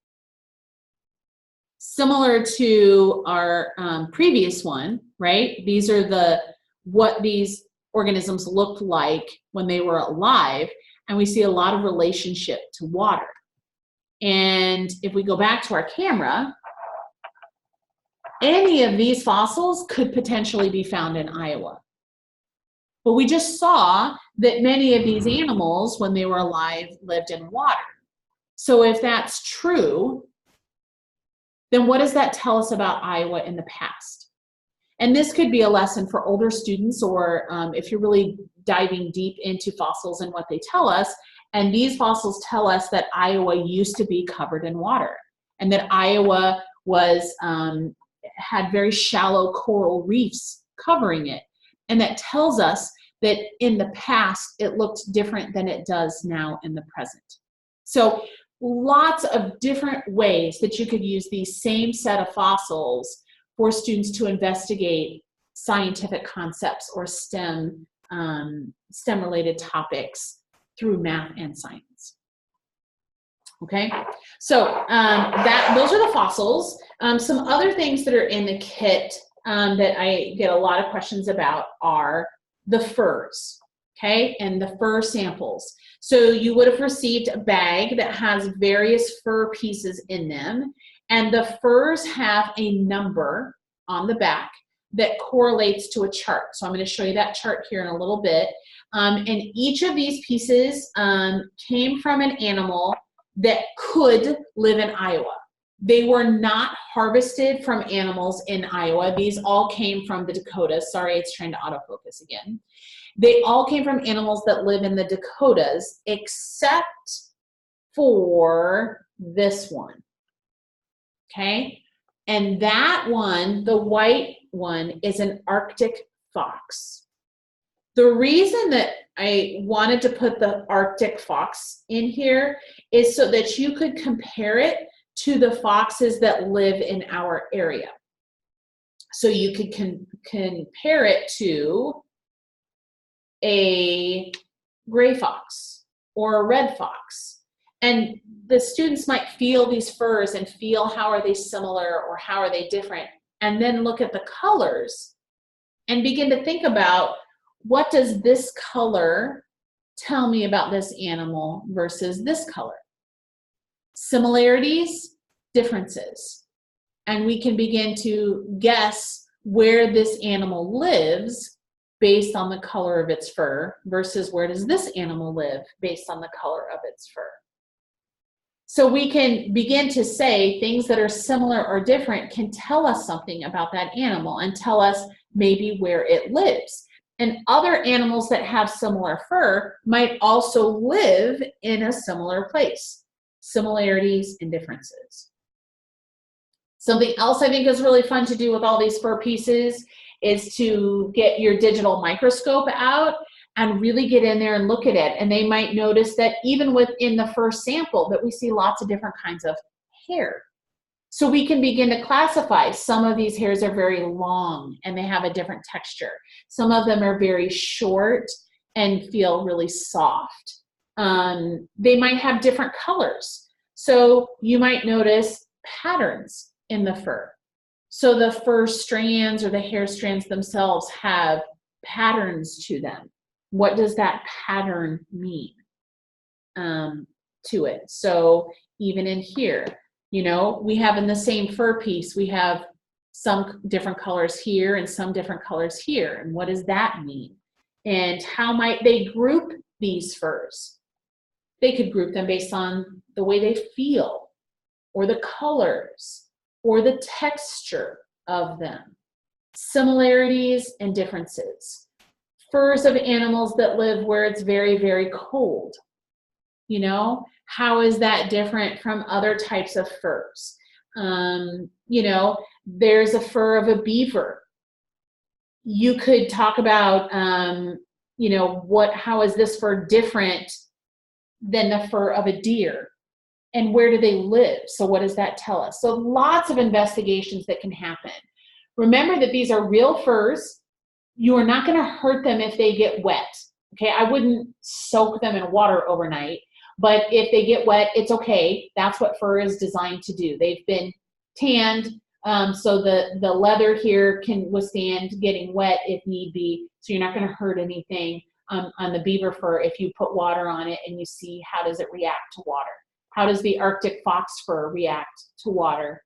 Similar to our previous one, right? These are what these organisms looked like when they were alive, and we see a lot of relationship to water. And if we go back to our camera, any of these fossils could potentially be found in Iowa. But we just saw that many of these animals, when they were alive, lived in water. So if that's true, then what does that tell us about Iowa in the past? And this could be a lesson for older students, or if you're really diving deep into fossils and what they tell us. And these fossils tell us that Iowa used to be covered in water, and that Iowa was had very shallow coral reefs covering it. And that tells us that in the past, it looked different than it does now in the present. So lots of different ways that you could use these same set of fossils for students to investigate scientific concepts or STEM-related topics through math and science. Okay, so those are the fossils. Some other things that are in the kit that I get a lot of questions about are the furs, okay, and the fur samples. So you would have received a bag that has various fur pieces in them, and the furs have a number on the back that correlates to a chart. So I'm going to show you that chart here in a little bit. And each of these pieces came from an animal that could live in Iowa. They were not harvested from animals in Iowa. These all came from the Dakotas. Sorry, it's trying to autofocus again. They all came from animals that live in the Dakotas, except for this one, okay? And that one, the white one, is an Arctic fox. The reason that I wanted to put the Arctic fox in here is so that you could compare it to the foxes that live in our area. So you could compare it to a gray fox or a red fox. And the students might feel these furs and feel how are they similar or how are they different, and then look at the colors and begin to think about, what does this color tell me about this animal versus this color? Similarities, differences. And we can begin to guess where this animal lives based on the color of its fur versus where does this animal live based on the color of its fur. So we can begin to say things that are similar or different can tell us something about that animal and tell us maybe where it lives. And other animals that have similar fur might also live in a similar place. Similarities and differences. Something else I think is really fun to do with all these fur pieces is to get your digital microscope out and really get in there and look at it. And they might notice that even within the fur sample that we see lots of different kinds of hair. So we can begin to classify. Some of these hairs are very long and they have a different texture. Some of them are very short and feel really soft. They might have different colors. So you might notice patterns in the fur. So the fur strands or the hair strands themselves have patterns to them. What does that pattern mean to it? So even in here, you know, we have in the same fur piece, we have some different colors here and some different colors here. And what does that mean? And how might they group these furs? They could group them based on the way they feel, or the colors, or the texture of them. Similarities and differences. Furs of animals that live where it's very, very cold. You know, how is that different from other types of furs? You know, there's a fur of a beaver. You could talk about, you know, how is this fur different than the fur of a deer? And where do they live? So what does that tell us? So lots of investigations that can happen. Remember that these are real furs. You are not going to hurt them if they get wet. Okay, I wouldn't soak them in water overnight, but if they get wet, it's okay. That's what fur is designed to do. They've been tanned, so the leather here can withstand getting wet if need be, so you're not going to hurt anything on the beaver fur if you put water on it and you see how does it react to water. How does the Arctic fox fur react to water?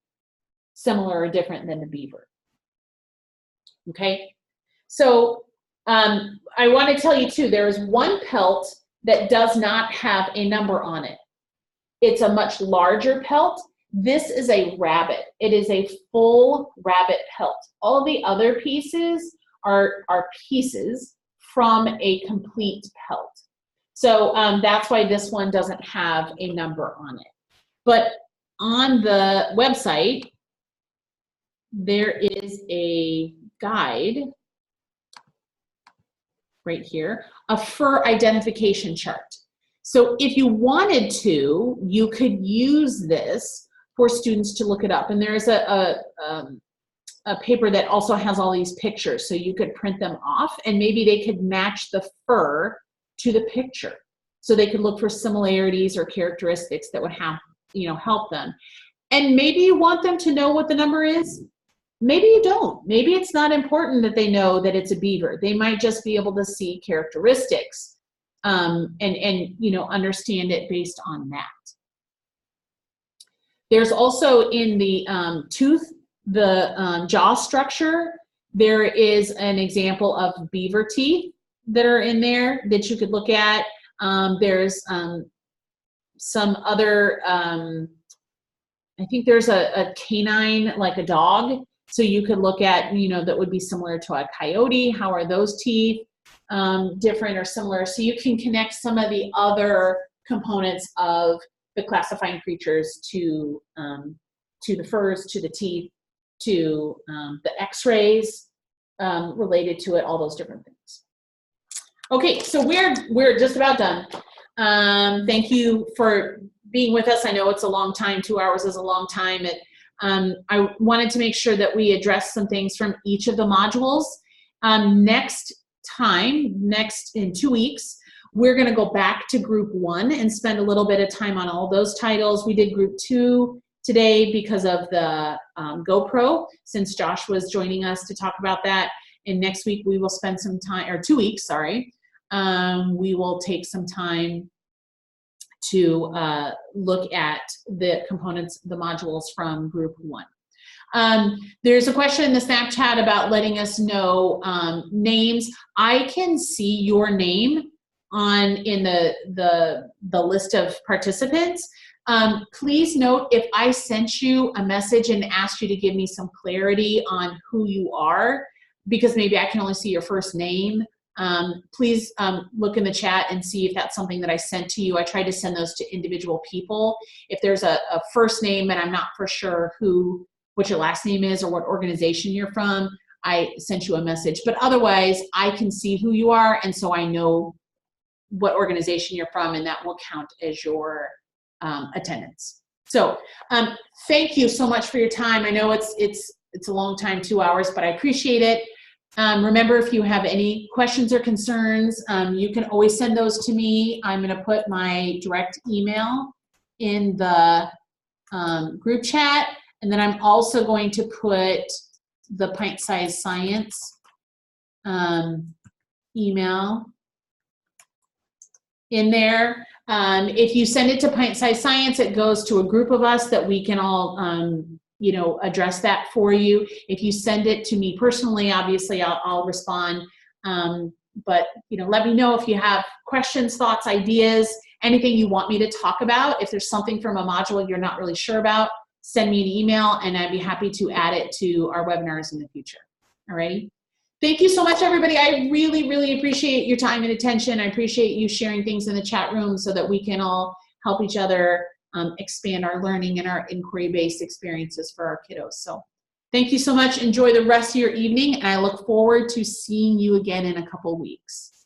Similar or different than the beaver. Okay, so I want to tell you too, there is one pelt that does not have a number on it. It's a much larger pelt. This is a rabbit. It is a full rabbit pelt. All of the other pieces are pieces from a complete pelt. So that's why this one doesn't have a number on it. But on the website, there is a guide right here, a fur identification chart. So if you wanted to, you could use this for students to look it up. And there's a paper that also has all these pictures, so you could print them off and maybe they could match the fur to the picture. So they could look for similarities or characteristics that would have, you know, help them. And maybe you want them to know what the number is. Maybe you don't. Maybe it's not important that they know that it's a beaver. They might just be able to see characteristics and you know, understand it based on that. There's also in the tooth, the jaw structure, there is an example of beaver teeth that are in there that you could look at. There's some other, I think there's a canine, like a dog. So you could look at, you know, that would be similar to a coyote. How are those teeth different or similar? So you can connect some of the other components of the classifying creatures to the furs, to the teeth, to the x-rays related to it, all those different things. Okay, so we're just about done. Thank you for being with us. I know it's a long time. 2 hours is a long time. I wanted to make sure that we address some things from each of the modules. Next in 2 weeks, we're going to go back to group 1 and spend a little bit of time on all those titles. We did group 2 today because of the GoPro, since Josh was joining us to talk about that. And next week we will spend some time, or 2 weeks, sorry, we will take some time to look at the components, the modules from group 1. There's a question in the Snapchat about letting us know names. I can see your name in the list of participants. Please note, if I sent you a message and asked you to give me some clarity on who you are, because maybe I can only see your first name, please look in the chat and see if that's something that I sent to you. I try to send those to individual people. If there's a first name and I'm not for sure what your last name is or what organization you're from, I sent you a message. But otherwise, I can see who you are, and so I know what organization you're from, and that will count as your attendance. So thank you so much for your time. I know it's a long time, 2 hours, but I appreciate it. Remember, if you have any questions or concerns, you can always send those to me. I'm going to put my direct email in the group chat, and then I'm also going to put the Pint-Sized Science email in there. If you send it to Pint-Sized Science, it goes to a group of us that we can all address that for you. If you send it to me personally, obviously I'll respond. But let me know if you have questions, thoughts, ideas, anything you want me to talk about. If there's something from a module you're not really sure about, send me an email and I'd be happy to add it to our webinars in the future. Alrighty. Thank you so much, everybody. I really, really appreciate your time and attention. I appreciate you sharing things in the chat room so that we can all help each other expand our learning and our inquiry-based experiences for our kiddos. So thank you so much. Enjoy the rest of your evening, and I look forward to seeing you again in a couple weeks.